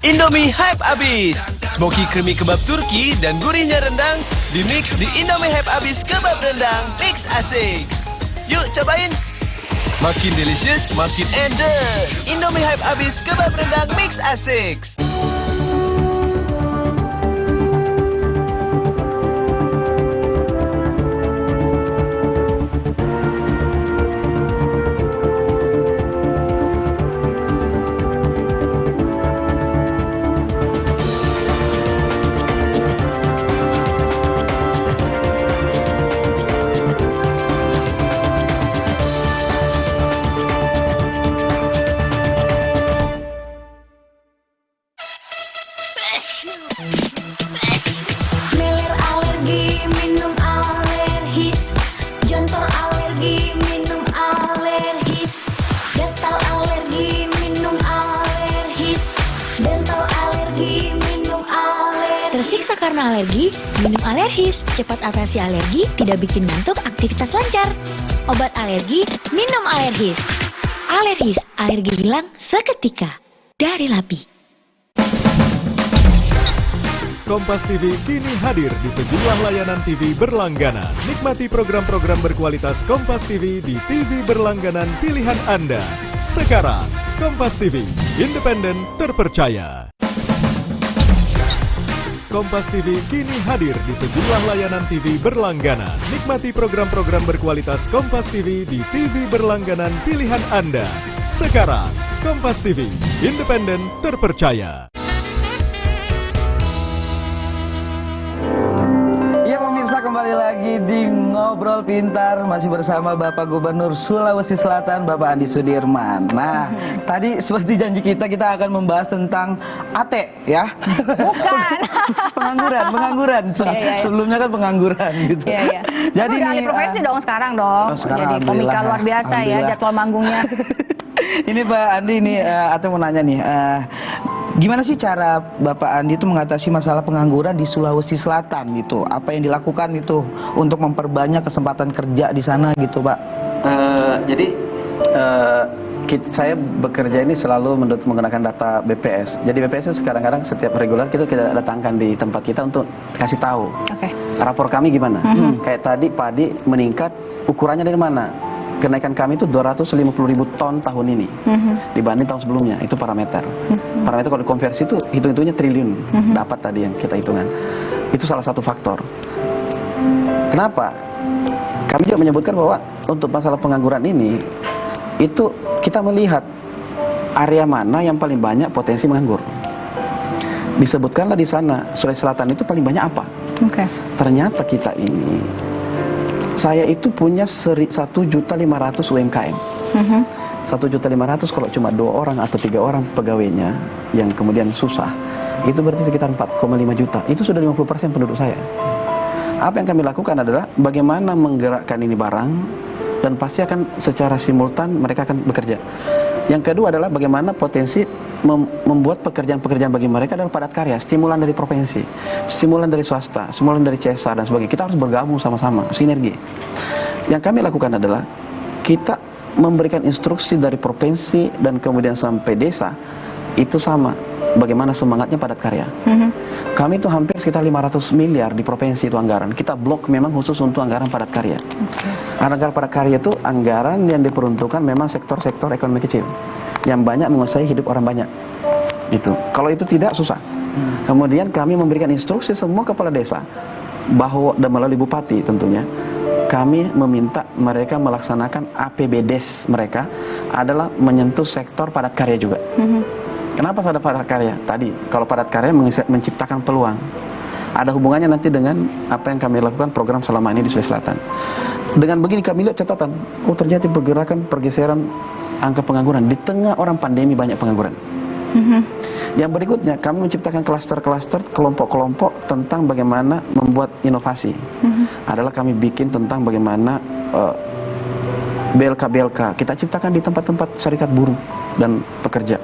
Indomie Hype Abis. Smoky creamy kebab Turki dan gurihnya rendang dimix di Indomie Hype Abis kebab rendang mix asik. Yuk cobain. Makin delicious, makin endes. Indomie Hype Abis kebab rendang mix asik. Meler alergi, minum alergis. Jontor alergi, minum alergis. Gatal alergi, minum alergis. Dental alergi, minum alergis. Tersiksa karena alergi? Minum alergis. Cepat atasi alergi, tidak bikin ngantuk, aktivitas lancar. Obat alergi, minum alergis. Alergis, alergi hilang seketika. Dari LAPI. Kompas TV kini hadir di sejumlah layanan TV berlangganan. Nikmati program-program berkualitas Kompas TV di TV berlangganan pilihan Anda. Sekarang, Kompas TV, independen, terpercaya. Kompas TV kini hadir di sejumlah layanan TV berlangganan. Nikmati program-program berkualitas Kompas TV di TV berlangganan pilihan Anda. Sekarang, Kompas TV, independen, terpercaya. Ya pemirsa, kembali lagi di Ngobrol Pintar, masih bersama Bapak Gubernur Sulawesi Selatan, Bapak Andi Sudirman. Nah, tadi seperti janji kita akan membahas tentang AT ya. Bukan. pengangguran. Sebelumnya kan pengangguran gitu. Iya. Jadi udah alih profesi dong sekarang dong. Sekarang, jadi komika luar biasa ya jadwal manggungnya. Ini Pak Andi, ini Ate mau nanya nih, gimana sih cara Bapak Andi itu mengatasi masalah pengangguran di Sulawesi Selatan gitu? Apa yang dilakukan itu untuk memperbanyak kesempatan kerja di sana gitu, Pak? Saya bekerja ini selalu menggunakan data BPS. Jadi BPS itu kadang-kadang setiap reguler kita datangkan di tempat kita untuk kasih tahu. Rapor kami gimana. Kayak tadi padi meningkat, ukurannya dari mana? Kenaikan kami itu 250.000 ton tahun ini dibanding tahun sebelumnya. Itu parameter. Parameter kalau dikonversi itu hitung-hitungnya triliun dapat tadi yang kita hitungan. Itu salah satu faktor. Kenapa? Kami juga menyebutkan bahwa untuk masalah pengangguran ini itu kita melihat area mana yang paling banyak potensi menganggur. Disebutkanlah di sana Sulawesi Selatan itu paling banyak apa? Ternyata kita ini, saya itu punya 1.500.000 UMKM. 1.500.000 kalau cuma 2 orang atau 3 orang pegawainya yang kemudian susah, itu berarti sekitar 4,5 juta. Itu sudah 50% penduduk saya. Apa yang kami lakukan adalah bagaimana menggerakkan ini barang, dan pasti akan secara simultan mereka akan bekerja. Yang kedua adalah bagaimana potensi membuat pekerjaan-pekerjaan bagi mereka adalah padat karya, stimulan dari provinsi, stimulan dari swasta, stimulan dari CSA dan sebagainya. Kita harus bergabung sama-sama, sinergi. Yang kami lakukan adalah kita memberikan instruksi dari provinsi dan kemudian sampai desa itu sama. bagaimana semangatnya padat karya. Kami itu hampir sekitar 500 miliar di provinsi itu anggaran. Kita blok memang khusus untuk anggaran padat karya. Anggaran padat karya itu anggaran yang diperuntukkan memang sektor-sektor ekonomi kecil yang banyak menguasai hidup orang banyak. Itu. Kalau itu tidak susah. Kemudian kami memberikan instruksi semua kepala desa bahwa dan melalui bupati tentunya kami meminta mereka melaksanakan APBDes mereka adalah menyentuh sektor padat karya juga. Kenapa ada padat karya? Tadi, kalau padat karya menciptakan peluang. Ada hubungannya nanti dengan apa yang kami lakukan program selama ini di Sulawesi Selatan. Dengan begini kami lihat catatan, oh ternyata pergeseran angka pengangguran. Di tengah orang pandemi banyak pengangguran. Yang berikutnya, kami menciptakan klaster-klaster, kelompok-kelompok tentang bagaimana membuat inovasi. Adalah kami bikin tentang bagaimana BLK-BLK kita ciptakan di tempat-tempat serikat buruh dan pekerja.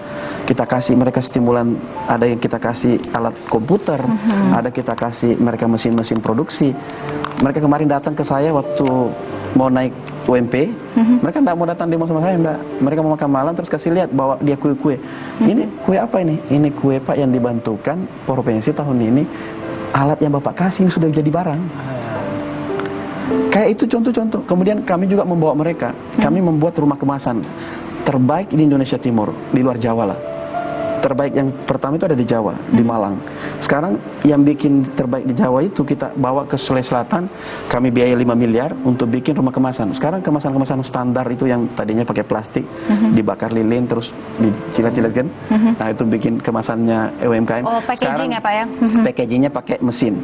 Kita kasih mereka stimulan, ada yang kita kasih alat komputer, ada kita kasih mereka mesin-mesin produksi. Mereka kemarin datang ke saya waktu mau naik UMP, mereka enggak mau datang demo sama saya, enggak. Mereka mau makan malam terus kasih lihat bawa dia kue-kue. Ini kue apa ini? Ini kue Pak yang dibantukan provinsi tahun ini. Alat yang Bapak kasih ini sudah jadi barang. Kayak itu contoh-contoh. Kemudian kami juga membawa mereka. Kami membuat rumah kemasan terbaik di Indonesia Timur, di luar Jawa lah. Terbaik yang pertama itu ada di Jawa, di Malang. Sekarang yang bikin terbaik di Jawa itu kita bawa ke Sulawesi Selatan, kami biaya 5 miliar untuk bikin rumah kemasan. Sekarang kemasan-kemasan standar itu yang tadinya pakai plastik, dibakar lilin terus dicilat-cilat kan. Nah, itu bikin kemasannya UMKM. Oh, packaging ya Pak ya? Packagingnya pakai mesin.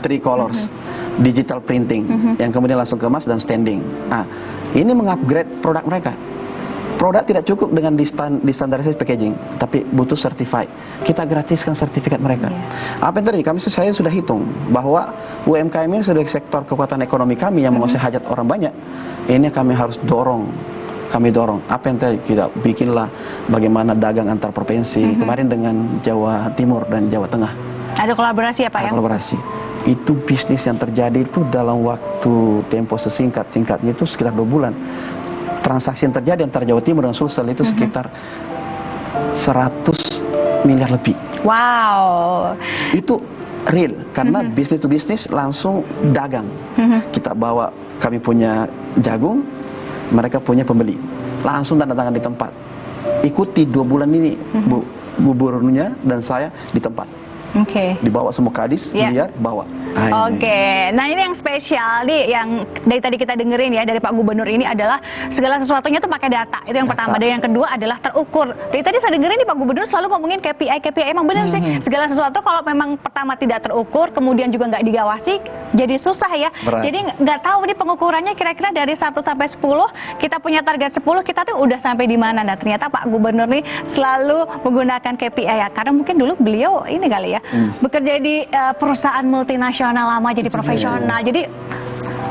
Three colors. Digital printing yang kemudian langsung kemas dan standing. Nah, ini mengupgrade produk mereka. Produk tidak cukup dengan distandarisasi packaging, tapi butuh certified. Kita gratiskan sertifikat mereka. Apa yang terjadi? Saya sudah hitung bahwa UMKM ini sudah sektor kekuatan ekonomi kami yang menguasai hajat orang banyak. Ini kami harus dorong. Kami dorong. Apa yang terjadi? Kita bikinlah bagaimana dagang antar provinsi. Kemarin dengan Jawa Timur dan Jawa Tengah. Ada kolaborasi ya Pak ya? Ada kolaborasi. Itu bisnis yang terjadi itu dalam waktu tempo sesingkat-singkatnya itu sekitar 2 bulan. Transaksi yang terjadi antara Jawa Timur dan Sulsel itu sekitar 100 miliar lebih. Wow. Itu real, karena bisnis to bisnis langsung dagang. Kita bawa, kami punya jagung, mereka punya pembeli. Langsung tanda tangan di tempat. Ikuti 2 bulan ini, Bu Gubernurnya dan saya di tempat. Dibawa semua kadis, lihat, bawa. Nah ini yang spesial nih, yang dari tadi kita dengerin ya dari Pak Gubernur ini adalah segala sesuatunya tuh pakai data. Itu yang pertama. Dan yang kedua adalah terukur. Dari tadi saya dengerin nih Pak Gubernur selalu ngomongin KPI. Emang benar sih, segala sesuatu kalau memang pertama tidak terukur, kemudian juga nggak digawasi, jadi susah ya. Jadi nggak tahu nih pengukurannya kira-kira dari 1 sampai 10, kita punya target 10, kita tuh udah sampai di mana. Nah ternyata Pak Gubernur nih selalu menggunakan KPI ya, karena mungkin dulu beliau ini kali ya, bekerja di perusahaan multinasional lama, jadi profesional. Jadi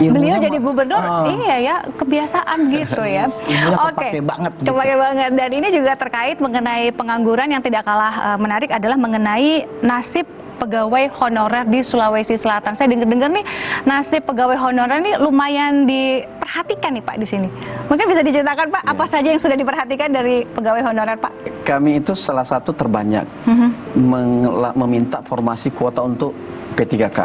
beliau jadi gubernur, iya ya, kebiasaan gitu ya. Kepake banget gitu. Kepake banget. Dan ini juga terkait mengenai pengangguran yang tidak kalah menarik adalah mengenai nasib pegawai honorer di Sulawesi Selatan. Saya dengar nih nasib pegawai honorer ini lumayan diperhatikan nih Pak di sini. Mungkin bisa diceritakan Pak apa saja yang sudah diperhatikan dari pegawai honorer Pak? Kami itu salah satu terbanyak meminta formasi kuota untuk P3K.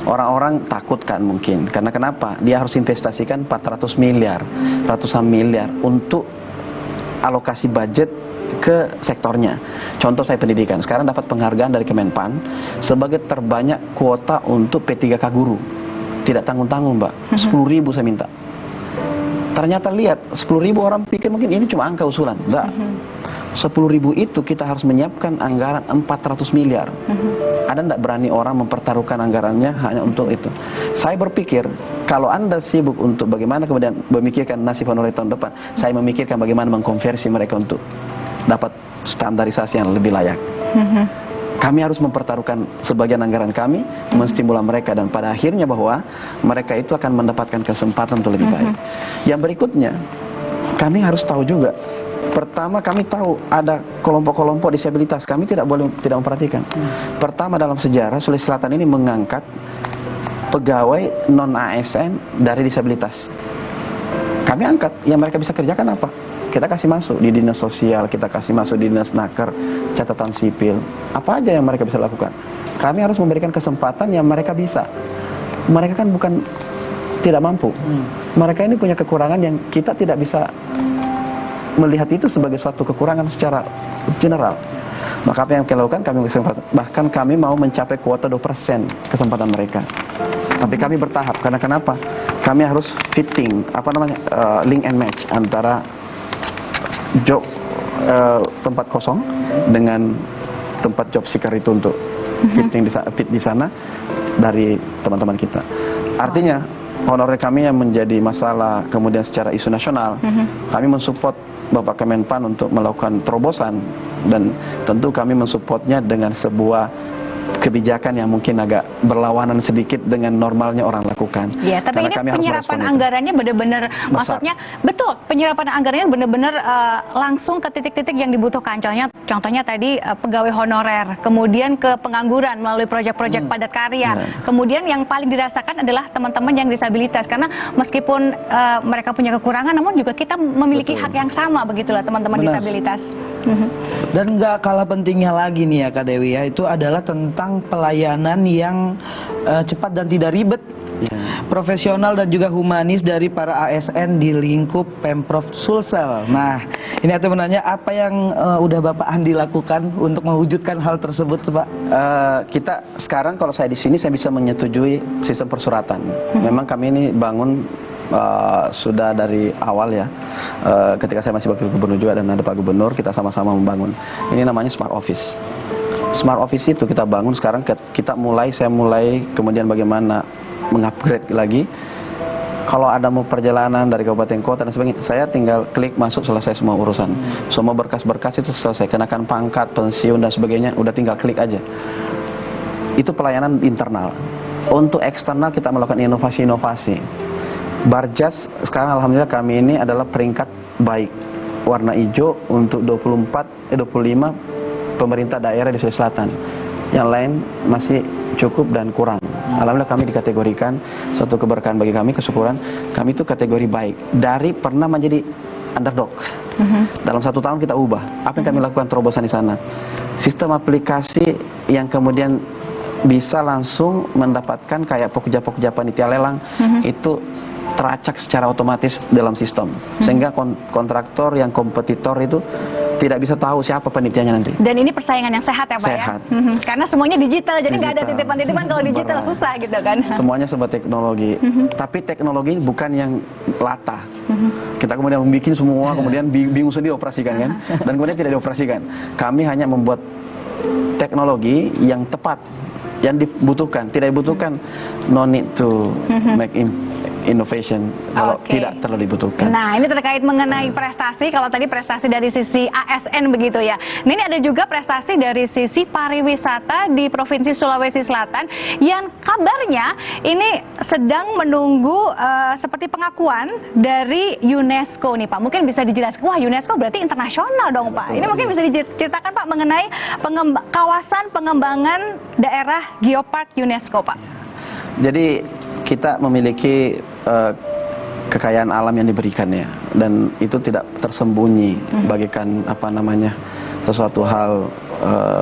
Orang-orang takut kan mungkin, karena kenapa? Dia harus investasikan 400 miliar, ratusan miliar untuk alokasi budget ke sektornya. Contoh saya pendidikan, sekarang dapat penghargaan dari Kemenpan sebagai terbanyak kuota untuk P3K guru. Tidak tanggung-tanggung Mbak, 10.000 saya minta. Ternyata lihat, 10.000 orang pikir mungkin ini cuma angka usulan. Enggak. 10.000 itu kita harus menyiapkan anggaran 400 miliar. Ada enggak berani orang mempertaruhkan anggarannya hanya untuk itu? Saya berpikir, kalau Anda sibuk untuk bagaimana kemudian memikirkan nasib honorer tahun depan, saya memikirkan bagaimana mengkonversi mereka untuk dapat standarisasi yang lebih layak. Kami harus mempertaruhkan sebagian anggaran kami, menstimulan mereka, dan pada akhirnya bahwa mereka itu akan mendapatkan kesempatan untuk lebih baik. Yang berikutnya, kami harus tahu juga, pertama kami tahu ada kelompok-kelompok disabilitas, kami tidak memperhatikan. Pertama dalam sejarah Sulawesi Selatan ini mengangkat pegawai non ASN dari disabilitas. kami angkat. Yang mereka bisa kerjakan apa? Kita kasih masuk di dinas sosial, kita kasih masuk di dinas naker, catatan sipil, apa aja yang mereka bisa lakukan. Kami harus memberikan kesempatan yang mereka bisa. Mereka kan bukan tidak mampu. Mereka ini punya kekurangan yang kita tidak bisa melihat itu sebagai suatu kekurangan secara general. Maka apa yang kita lakukan, kami bahkan kami mau mencapai kuota 2% kesempatan mereka. Tapi kami bertahap, karena kenapa? Kami harus fitting, link and match antara job tempat kosong dengan tempat job seeker itu untuk fit di sana dari teman-teman kita. Artinya honorer kami yang menjadi masalah kemudian secara isu nasional, kami mensupport Bapak Kemenpan untuk melakukan terobosan, dan tentu kami mensupportnya dengan sebuah kebijakan yang mungkin agak berlawanan sedikit dengan normalnya orang lakukan. Ya, tapi ini penyerapan anggarannya benar-benar, maksudnya betul, penyerapan anggarannya benar-benar langsung ke titik-titik yang dibutuhkan. Contohnya tadi pegawai honorer, kemudian ke pengangguran melalui proyek-proyek padat karya. Kemudian yang paling dirasakan adalah teman-teman yang disabilitas, karena meskipun mereka punya kekurangan, namun juga kita memiliki hak yang sama, begitulah teman-teman disabilitas. Dan nggak kalah pentingnya lagi nih ya Kak Dewi ya, itu adalah tentang pelayanan yang cepat dan tidak ribet, profesional dan juga humanis dari para ASN di lingkup Pemprov Sulsel. Nah, ini aku menanya apa yang udah Bapak Andi lakukan untuk mewujudkan hal tersebut, Pak? Kita sekarang kalau saya di sini saya bisa menyetujui sistem persuratan. Memang kami ini bangun sudah dari awal ya, ketika saya masih wakil gubernur juga dan ada Pak Gubernur, kita sama-sama membangun. Ini namanya Smart Office. Smart Office itu kita bangun sekarang, saya mulai kemudian bagaimana mengupgrade lagi. Kalau ada mau perjalanan dari kabupaten kota dan sebagainya, saya tinggal klik masuk, selesai semua urusan. Semua berkas-berkas itu selesai, kenakan pangkat, pensiun dan sebagainya, udah tinggal klik aja. Itu pelayanan internal. Untuk eksternal kita melakukan inovasi-inovasi. Barjas sekarang alhamdulillah kami ini adalah peringkat baik, warna hijau untuk 25 pemerintah daerah di Sulawesi Selatan. Yang lain masih cukup dan kurang. Alhamdulillah kami dikategorikan suatu keberkahan bagi kami, kesyukuran. Kami itu kategori baik. Dari pernah menjadi underdog. Dalam 1 tahun kita ubah. Apa yang kami lakukan terobosan di sana? Sistem aplikasi yang kemudian bisa langsung mendapatkan kayak pokja-pokja panitia lelang itu teracak secara otomatis dalam sistem. Sehingga kontraktor yang kompetitor itu tidak bisa tahu siapa penitiannya nanti. Dan ini persaingan yang sehat ya Pak sehat. Ya? Karena semuanya digital, jadi nggak ada titipan-titipan, kalau digital susah gitu kan. Semuanya serba teknologi. Tapi teknologi bukan yang latah. Kita kemudian membuat semua, kemudian bingung sendiri operasikan kan. Dan kemudian tidak dioperasikan. Kami hanya membuat teknologi yang tepat, yang dibutuhkan. Tidak dibutuhkan, no need to make innovation kalau tidak terlalu dibutuhkan. Nah, ini terkait mengenai prestasi. Kalau tadi prestasi dari sisi ASN begitu ya. Ini ada juga prestasi dari sisi pariwisata di Provinsi Sulawesi Selatan yang kabarnya ini sedang menunggu seperti pengakuan dari UNESCO nih Pak. Mungkin bisa dijelaskan. Wah, UNESCO berarti internasional dong Pak. Ini mungkin bisa diceritakan Pak mengenai kawasan pengembangan daerah geopark UNESCO Pak. Jadi kita memiliki kekayaan alam yang diberikannya, dan itu tidak tersembunyi bagikan sesuatu hal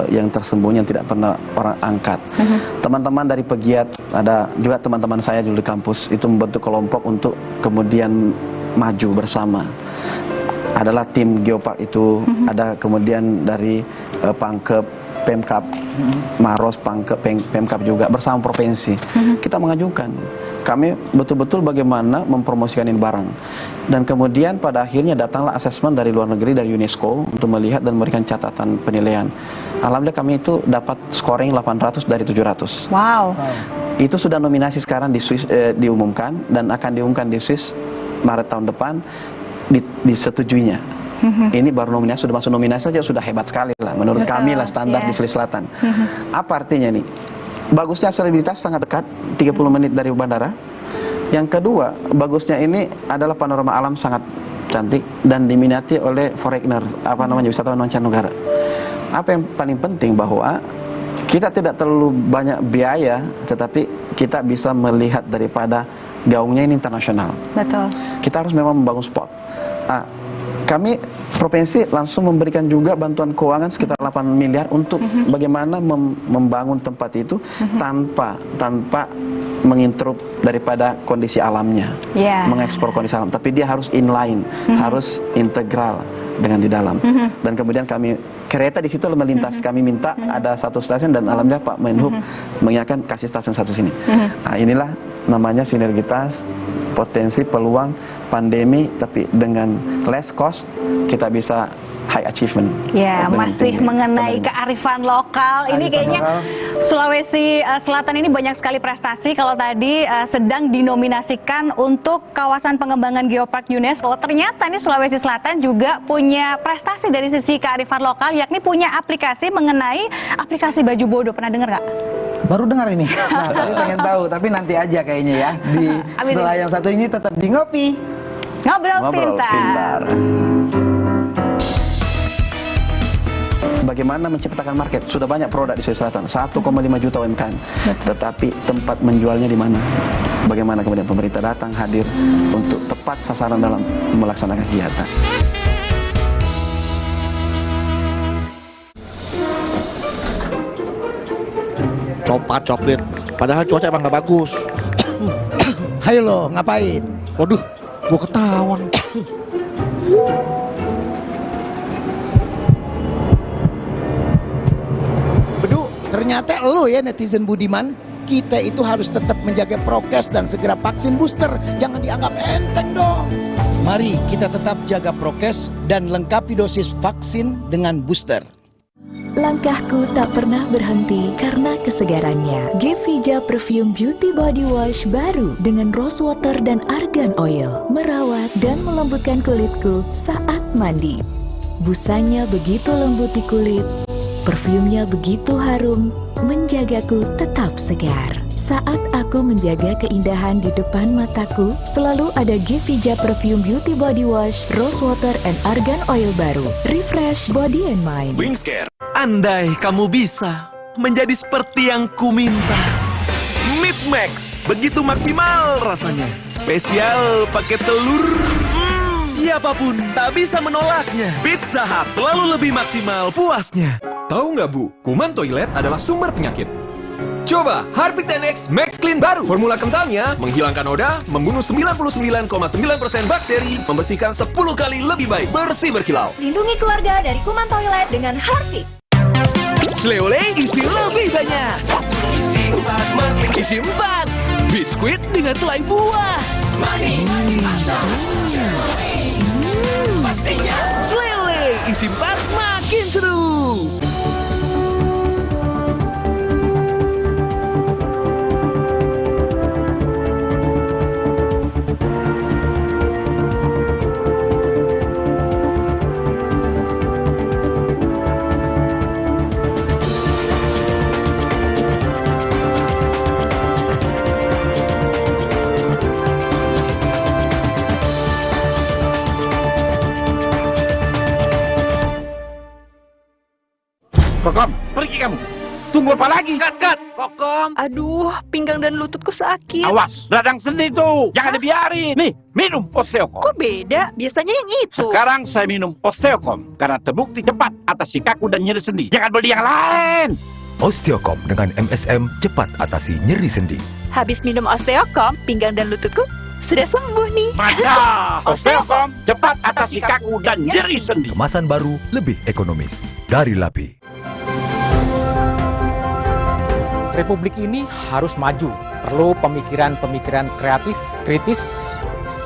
yang tersembunyi yang tidak pernah orang angkat. Teman-teman dari pegiat, ada juga teman-teman saya dulu di kampus itu membentuk kelompok untuk kemudian maju bersama. Adalah tim geopark itu, ada kemudian dari Pangkep, Pemkap, Maros, Pangkep, Pemkap juga bersama provinsi. Kita mengajukan, kami betul-betul bagaimana mempromosikan ini barang. Dan kemudian pada akhirnya datanglah asesmen dari luar negeri, dari UNESCO untuk melihat dan memberikan catatan penilaian. Alhamdulillah kami itu dapat scoring 800 dari 700. Wow. Itu sudah nominasi sekarang di Swiss, diumumkan dan akan diumumkan di Swiss Maret tahun depan, disetujuinya. Ini baru nominasi, sudah masuk nominasi saja sudah hebat sekali lah menurut kami lah, standar di Sulawesi Selatan. Apa artinya nih? Bagusnya aksesibilitas sangat dekat, 30 menit dari bandara. Yang kedua, bagusnya ini adalah panorama alam sangat cantik dan diminati oleh foreigner, wisatawan mancanegara. Apa yang paling penting bahwa kita tidak terlalu banyak biaya, tetapi kita bisa melihat daripada gaungnya ini internasional. Betul. Kita harus memang membangun spot. Kami provinsi langsung memberikan juga bantuan keuangan sekitar 8 miliar untuk bagaimana membangun tempat itu tanpa menginterrupt daripada kondisi alamnya, mengekspor kondisi alam, tapi dia harus inline, harus integral dengan di dalam. Dan kemudian kami kereta di situ melintas, kami minta ada satu stasiun dan alhamdulillah Pak Menhub mengingatkan kasih stasiun satu sini. Nah, inilah namanya sinergitas, potensi peluang pandemi, tapi dengan less cost kita bisa high achievement. Ya, masih mengenai kearifan lokal. Ini kayaknya Sulawesi Selatan ini banyak sekali prestasi. Kalau tadi sedang dinominasikan untuk kawasan pengembangan geopark UNESCO, ternyata ini Sulawesi Selatan juga punya prestasi dari sisi kearifan lokal, yakni punya aplikasi mengenai aplikasi baju bodoh. Pernah dengar nggak? Baru dengar ini. Nah, tadi pengen tahu, tapi nanti aja kayaknya ya. Setelah yang satu ini tetap di Ngopi. Ngobrol Pintar. Bagaimana menciptakan market? Sudah banyak produk di Sulawesi Selatan, 1,5 juta UMKM. Tetapi tempat menjualnya di mana? Bagaimana kemudian pemerintah datang hadir untuk tepat sasaran dalam melaksanakan kegiatan? Copat coplit, padahal cuaca emang gak bagus. Hayo lo, ngapain? Waduh, gua ketahuan. Ternyata lo ya netizen budiman, kita itu harus tetap menjaga prokes dan segera vaksin booster. Jangan dianggap enteng dong. Mari kita tetap jaga prokes dan lengkapi dosis vaksin dengan booster. Langkahku tak pernah berhenti karena kesegarannya. Gevija Perfume Beauty Body Wash baru dengan rose water dan argan oil merawat dan melembutkan kulitku saat mandi. Busanya begitu lembut di kulit. Parfumnya begitu harum, menjagaku tetap segar. Saat aku menjaga keindahan di depan mataku, selalu ada Gevija Perfume Beauty Body Wash, Rose Water, and Argan Oil baru. Refresh body and mind. Wingscare. Andai kamu bisa menjadi seperti yang kuminta. Meat Max, begitu maksimal rasanya. Spesial pakai telur. Siapapun tak bisa menolaknya. Pizza Hut selalu lebih maksimal puasnya. Tahu nggak Bu, kuman toilet adalah sumber penyakit. Coba Harpic 10X Max Clean baru. Formula kentalnya menghilangkan noda, membunuh 99,9% bakteri, membersihkan 10 kali lebih baik, bersih berkilau. Lindungi keluarga dari kuman toilet dengan Harpic. Sleole isi lebih banyak. Isi 4. Biskuit dengan selai buah. Sleole isi 4 makin seru. Kokom, pergi kamu. Tunggu apa lagi? Kat, Kokom. Aduh, pinggang dan lututku sakit. Awas, radang sendi tuh. Jangan dibiarin. Nih, minum Osteocom. Kok beda? Biasanya yang itu. Sekarang saya minum Osteocom karena terbukti cepat atasi kaku dan nyeri sendi. Jangan beli yang lain. Osteocom dengan MSM cepat atasi nyeri sendi. Habis minum Osteocom, pinggang dan lututku sudah sembuh nih. Mantap. Osteocom cepat atasi kaku dan nyeri sendi. Kemasan baru lebih ekonomis dari Lapi. Republik ini harus maju, perlu pemikiran-pemikiran kreatif, kritis,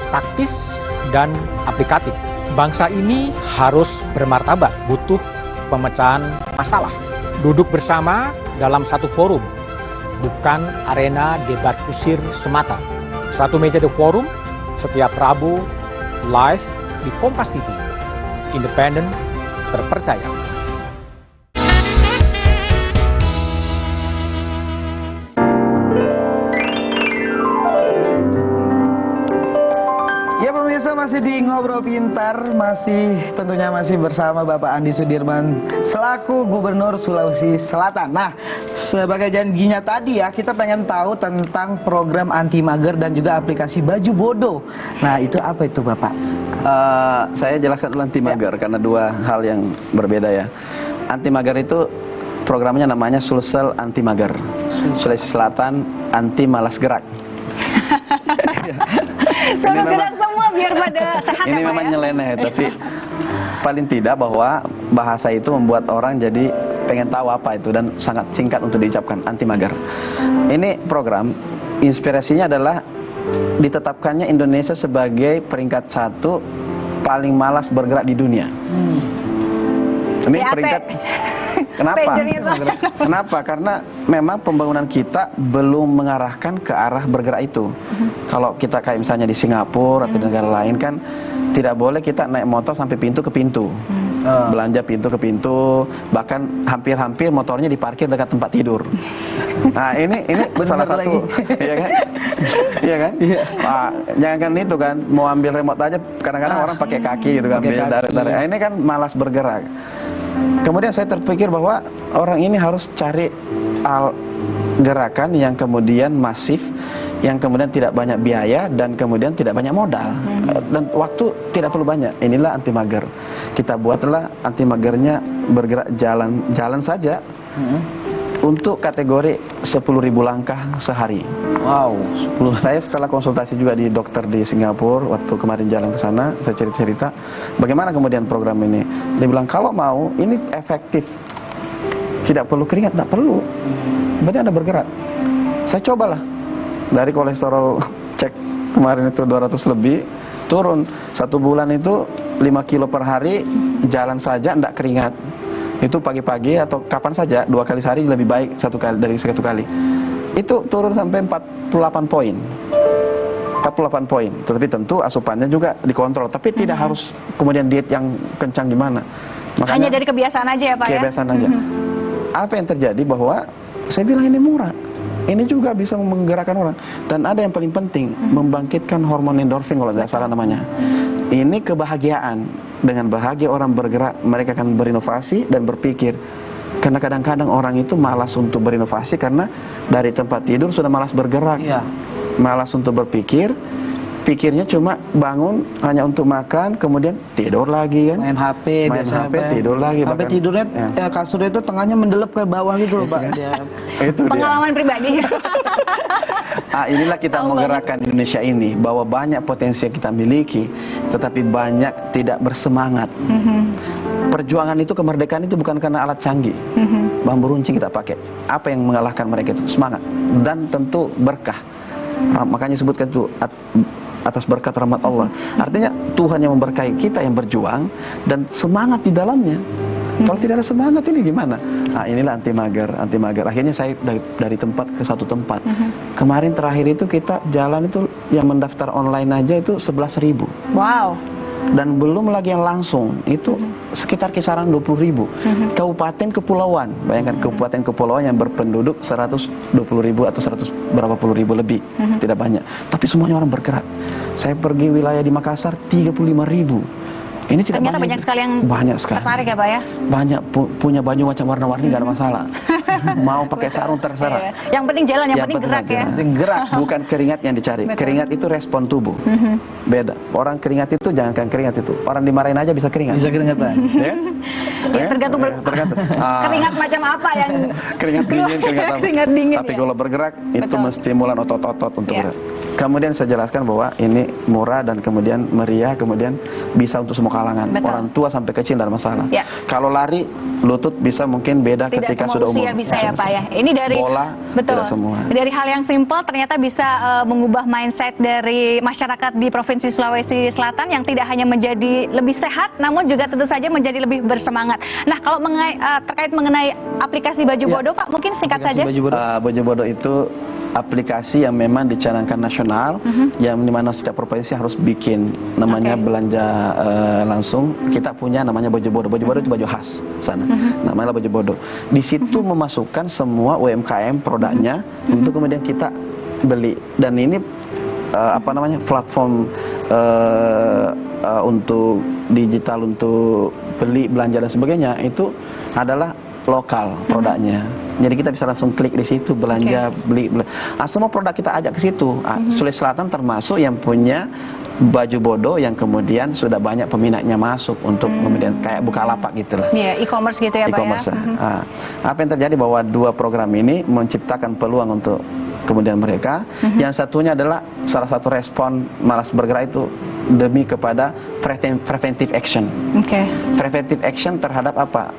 taktis, dan aplikatif. Bangsa ini harus bermartabat, butuh pemecahan masalah. Duduk bersama dalam satu forum, bukan arena debat kusir semata. Satu meja The Forum, setiap Rabu, live di Kompas TV. Independen, terpercaya. masih di Ngobrol Pintar, tentunya masih bersama Bapak Andi Sudirman selaku Gubernur Sulawesi Selatan. Nah, sebagai janjinya tadi ya, kita pengen tahu tentang program anti mager dan juga aplikasi Baju Bodo. Nah, itu apa itu Bapak? Saya jelaskan dulu anti mager karena dua hal yang berbeda ya. Anti mager itu programnya namanya Sulsel Anti Mager. Sulawesi Selatan anti malas gerak. Suruh gerak semua biar pada sehat. Ini memang nyeleneh, tapi paling tidak bahwa bahasa itu membuat orang jadi pengen tahu apa itu dan sangat singkat untuk diucapkan, anti mager. Ini program inspirasinya adalah ditetapkannya Indonesia sebagai peringkat 1 paling malas bergerak di dunia. Ini peringkat. Kenapa? Kenapa? Karena memang pembangunan kita belum mengarahkan ke arah bergerak itu. Kalau kita kayak misalnya di Singapura atau negara lain kan tidak boleh kita naik motor sampai pintu ke pintu. Belanja pintu ke pintu, bahkan hampir-hampir motornya diparkir dekat tempat tidur. Nah, ini salah satu, iya kan? Iya kan? Jangan kan itu kan, mau ambil remote aja kadang-kadang orang pakai kaki gitu kan, nah, ini kan malas bergerak. Kemudian saya terpikir bahwa orang ini harus cari gerakan yang kemudian masif, yang kemudian tidak banyak biaya dan kemudian tidak banyak modal dan waktu tidak perlu banyak. Inilah anti mager. Kita buatlah anti magernya bergerak jalan saja untuk kategori 10.000 langkah sehari. Wow. Saya setelah konsultasi juga di dokter di Singapura waktu kemarin jalan ke sana, saya cerita bagaimana kemudian program ini. Dia bilang kalau mau ini efektif, tidak perlu keringat, tidak perlu. Berarti Anda bergerak. Saya cobalah. Dari kolesterol cek kemarin itu 200 lebih, turun 1 bulan itu 5 kilo per hari, jalan saja tidak keringat. Itu pagi-pagi atau kapan saja 2 kali sehari lebih baik dari 1 kali. Itu turun sampai 48 poin. 48 poin. Tetapi tentu asupannya juga dikontrol. Tapi tidak harus kemudian diet yang kencang gimana. Makanya, hanya dari kebiasaan aja ya Pak ya? Kebiasaan aja. Apa yang terjadi bahwa saya bilang ini murah. Ini juga bisa menggerakkan orang. Dan ada yang paling penting, membangkitkan hormon endorfin kalau tidak salah namanya. Ini kebahagiaan. Dengan bahagia orang bergerak, mereka akan berinovasi dan berpikir. Karena kadang-kadang orang itu malas untuk berinovasi karena dari tempat tidur sudah malas bergerak. Malas untuk berpikir. Pikirnya cuma bangun hanya untuk makan, kemudian tidur lagi kan. Main HP, tidur lagi. Sampai tidurnya kasurnya itu tengahnya mendelep ke bawah gitu loh Pak. Itu pengalaman pribadi. Inilah kita menggerakkan Indonesia ini, bahwa banyak potensi yang kita miliki, tetapi banyak tidak bersemangat. Perjuangan itu, kemerdekaan itu bukan karena alat canggih. Bambu runcing kita pakai. Apa yang mengalahkan mereka itu? Semangat dan tentu berkah. Makanya sebutkan itu atas berkat rahmat Allah. Artinya Tuhan yang memberkahi kita yang berjuang dan semangat di dalamnya. Kalau tidak ada semangat ini gimana? Nah, inilah anti mager. Akhirnya saya dari tempat ke satu tempat. Kemarin terakhir itu kita jalan itu yang mendaftar online aja itu 11.000. Wow. Dan belum lagi yang langsung itu sekitar kisaran 20.000. Kabupaten kepulauan, bayangkan kabupaten kepulauan yang berpenduduk 120.000 atau 100 berapa puluh ribu lebih, tidak banyak. Tapi semuanya orang bergerak. Saya pergi wilayah di Makassar 35.000. Ini tidak ternyata banyak sekali yang tertarik ya Pak ya? Banyak punya baju macam warna-warni nggak ada masalah. Mau pakai sarung terserah. Yang penting jalan, yang penting gerak ya. Gerak, bukan keringat yang dicari. Keringat itu respon tubuh. Beda. Orang keringat itu jangankan keringat itu. Orang dimarahin aja bisa keringat. Bisa keringatan. Ya tergantung keringat macam apa yang keringat dingin, keringat dingin. Tapi kalau bergerak itu menstimulan otot-otot untuk bergerak. Kemudian saya jelaskan bahwa ini murah dan kemudian meriah, kemudian bisa untuk semua kalangan. Orang tua sampai kecil tidak ada masalah. Kalau lari lutut bisa mungkin beda tidak ketika semua sudah usia umur. Bisa ya Pak ya. Ini dari bola, tidak semua. Dari hal yang simpel ternyata bisa mengubah mindset dari masyarakat di Provinsi Sulawesi Selatan yang tidak hanya menjadi lebih sehat, namun juga tentu saja menjadi lebih bersemangat. Nah, kalau terkait mengenai aplikasi Baju Bodo Pak, mungkin singkat saja. Baju Bodo itu aplikasi yang memang dicanangkan nasional, yang dimana setiap provinsi harus bikin namanya belanja langsung. Kita punya namanya Baju Bodo. Baju Bodo itu baju khas sana, namanya Baju Bodo. Di situ memasukkan semua UMKM produknya untuk kemudian kita beli. Dan ini platform untuk digital, untuk beli, belanja dan sebagainya itu adalah lokal produknya. Jadi kita bisa langsung klik di situ, belanja, beli. Semua produk kita ajak ke situ. Sulawesi Selatan termasuk yang punya baju bodo yang kemudian sudah banyak peminatnya masuk untuk kemudian kayak Bukalapak gitu lah. Iya, e-commerce gitu ya Pak E-commerce. ya. Apa yang terjadi bahwa dua program ini menciptakan peluang untuk kemudian mereka. Yang satunya adalah salah satu respon malas bergerak itu demi kepada preventive action. Preventive action terhadap apa?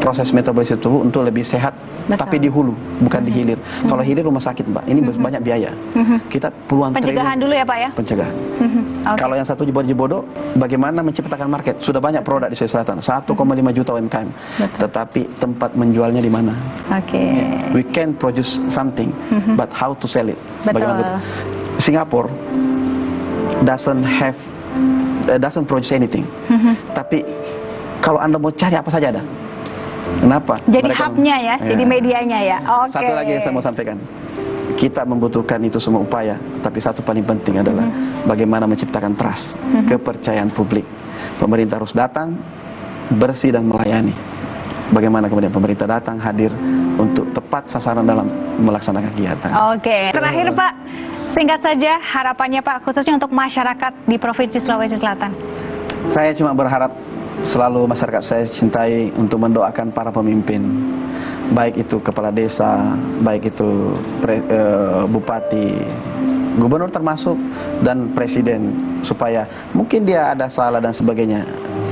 Proses metabolisme tubuh untuk lebih sehat. Tapi di hulu, bukan di hilir. Kalau hilir rumah sakit, Mbak, ini banyak biaya. Kita puluhan Pencegahan triliun. dulu ya Pak ya. Pencegahan. Kalau yang satu bodo, bagaimana menciptakan market? Sudah banyak produk di Sulawesi Selatan, 1,5 juta UMKM. Tetapi tempat menjualnya di mana? We can produce something, but how to sell it? Bagaimana? Singapura doesn't produce anything. Tapi kalau Anda mau cari apa saja ada. Kenapa? Jadi hubnya ya, jadi medianya ya. Satu lagi yang saya mau sampaikan. Kita membutuhkan itu semua upaya, tapi satu paling penting adalah bagaimana menciptakan trust, kepercayaan publik. Pemerintah harus datang, bersih dan melayani. Bagaimana kemudian pemerintah datang, hadir untuk tepat sasaran dalam melaksanakan kegiatan. Terakhir Pak, singkat saja harapannya Pak, khususnya untuk masyarakat di Provinsi Sulawesi Selatan. Saya cuma berharap selalu masyarakat saya cintai untuk mendoakan para pemimpin, baik itu kepala desa, baik itu bupati, gubernur termasuk, dan presiden, supaya mungkin dia ada salah dan sebagainya.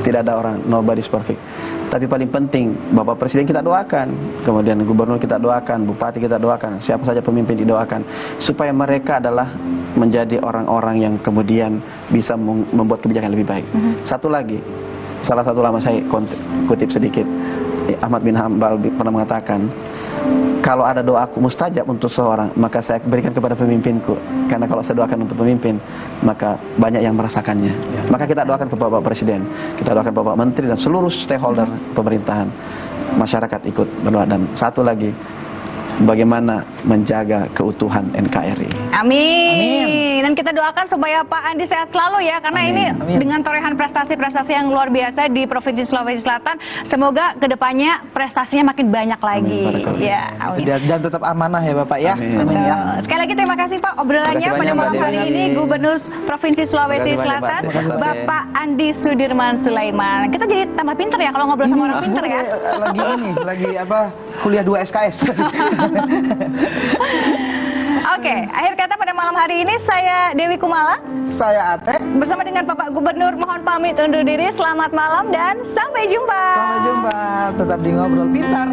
Tidak ada orang, nobody's perfect. Tapi paling penting, Bapak Presiden kita doakan, kemudian gubernur kita doakan, bupati kita doakan, siapa saja pemimpin didoakan, supaya mereka adalah menjadi orang-orang yang kemudian bisa membuat kebijakan lebih baik. Satu lagi, salah satu ulama saya kutip sedikit, Ahmad bin Hambal pernah mengatakan, kalau ada doaku mustajab untuk seorang, maka saya berikan kepada pemimpinku. Karena kalau saya doakan untuk pemimpin, maka banyak yang merasakannya. Maka kita doakan ke Bapak Presiden, kita doakan Bapak Menteri dan seluruh stakeholder pemerintahan. Masyarakat ikut berdoa. Dan satu lagi, bagaimana menjaga keutuhan NKRI. Amin. Dan kita doakan supaya Pak Andi sehat selalu ya, karena ini dengan torehan prestasi-prestasi yang luar biasa di Provinsi Sulawesi Selatan, semoga kedepannya prestasinya makin banyak lagi. Ya, itu dia, dan tetap amanah ya Bapak ya. Amin ya. Sekali lagi terima kasih Pak obrolannya pada malam hari ini, Gubernur Provinsi Sulawesi Selatan, Bapak Andi Sudirman Sulaiman. Kita jadi tambah pinter ya kalau ngobrol sama orang pinter ya. Lagi kuliah 2 SKS. Akhir kata pada malam hari ini saya Dewi Kumala, saya Ate, bersama dengan Bapak Gubernur mohon pamit undur diri. Selamat malam dan sampai jumpa. Sampai jumpa, tetap di Ngobrol Pintar.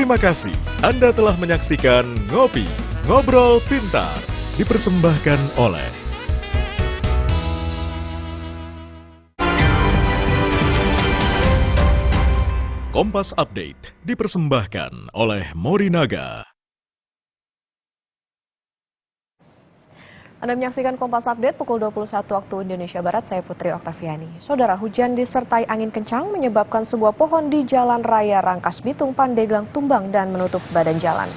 Terima kasih Anda telah menyaksikan Ngopi, Ngobrol Pintar, dipersembahkan oleh Kompas Update, dipersembahkan oleh Morinaga. Anda menyaksikan Kompas Update pukul 21 waktu Indonesia Barat, saya Putri Oktaviani. Saudara, hujan disertai angin kencang menyebabkan sebuah pohon di Jalan Raya Rangkas Bitung, Pandeglang tumbang dan menutup badan jalan.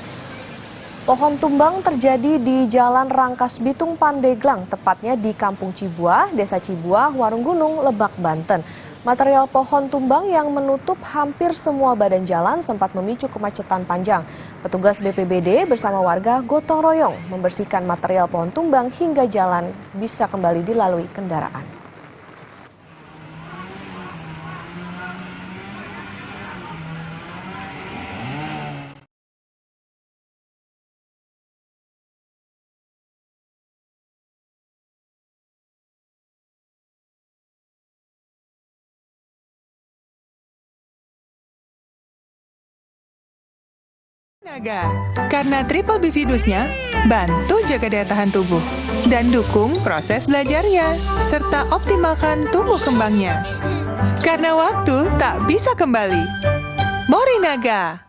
Pohon tumbang terjadi di Jalan Rangkas Bitung, Pandeglang, tepatnya di Kampung Cibuah, Desa Cibuah, Warung Gunung, Lebak, Banten. Material pohon tumbang yang menutup hampir semua badan jalan sempat memicu kemacetan panjang. Petugas BPBD bersama warga gotong royong membersihkan material pohon tumbang hingga jalan bisa kembali dilalui kendaraan. Naga, karena triple bifidusnya bantu jaga daya tahan tubuh dan dukung proses belajarnya serta optimalkan tumbuh kembangnya. Karena waktu tak bisa kembali. Morinaga.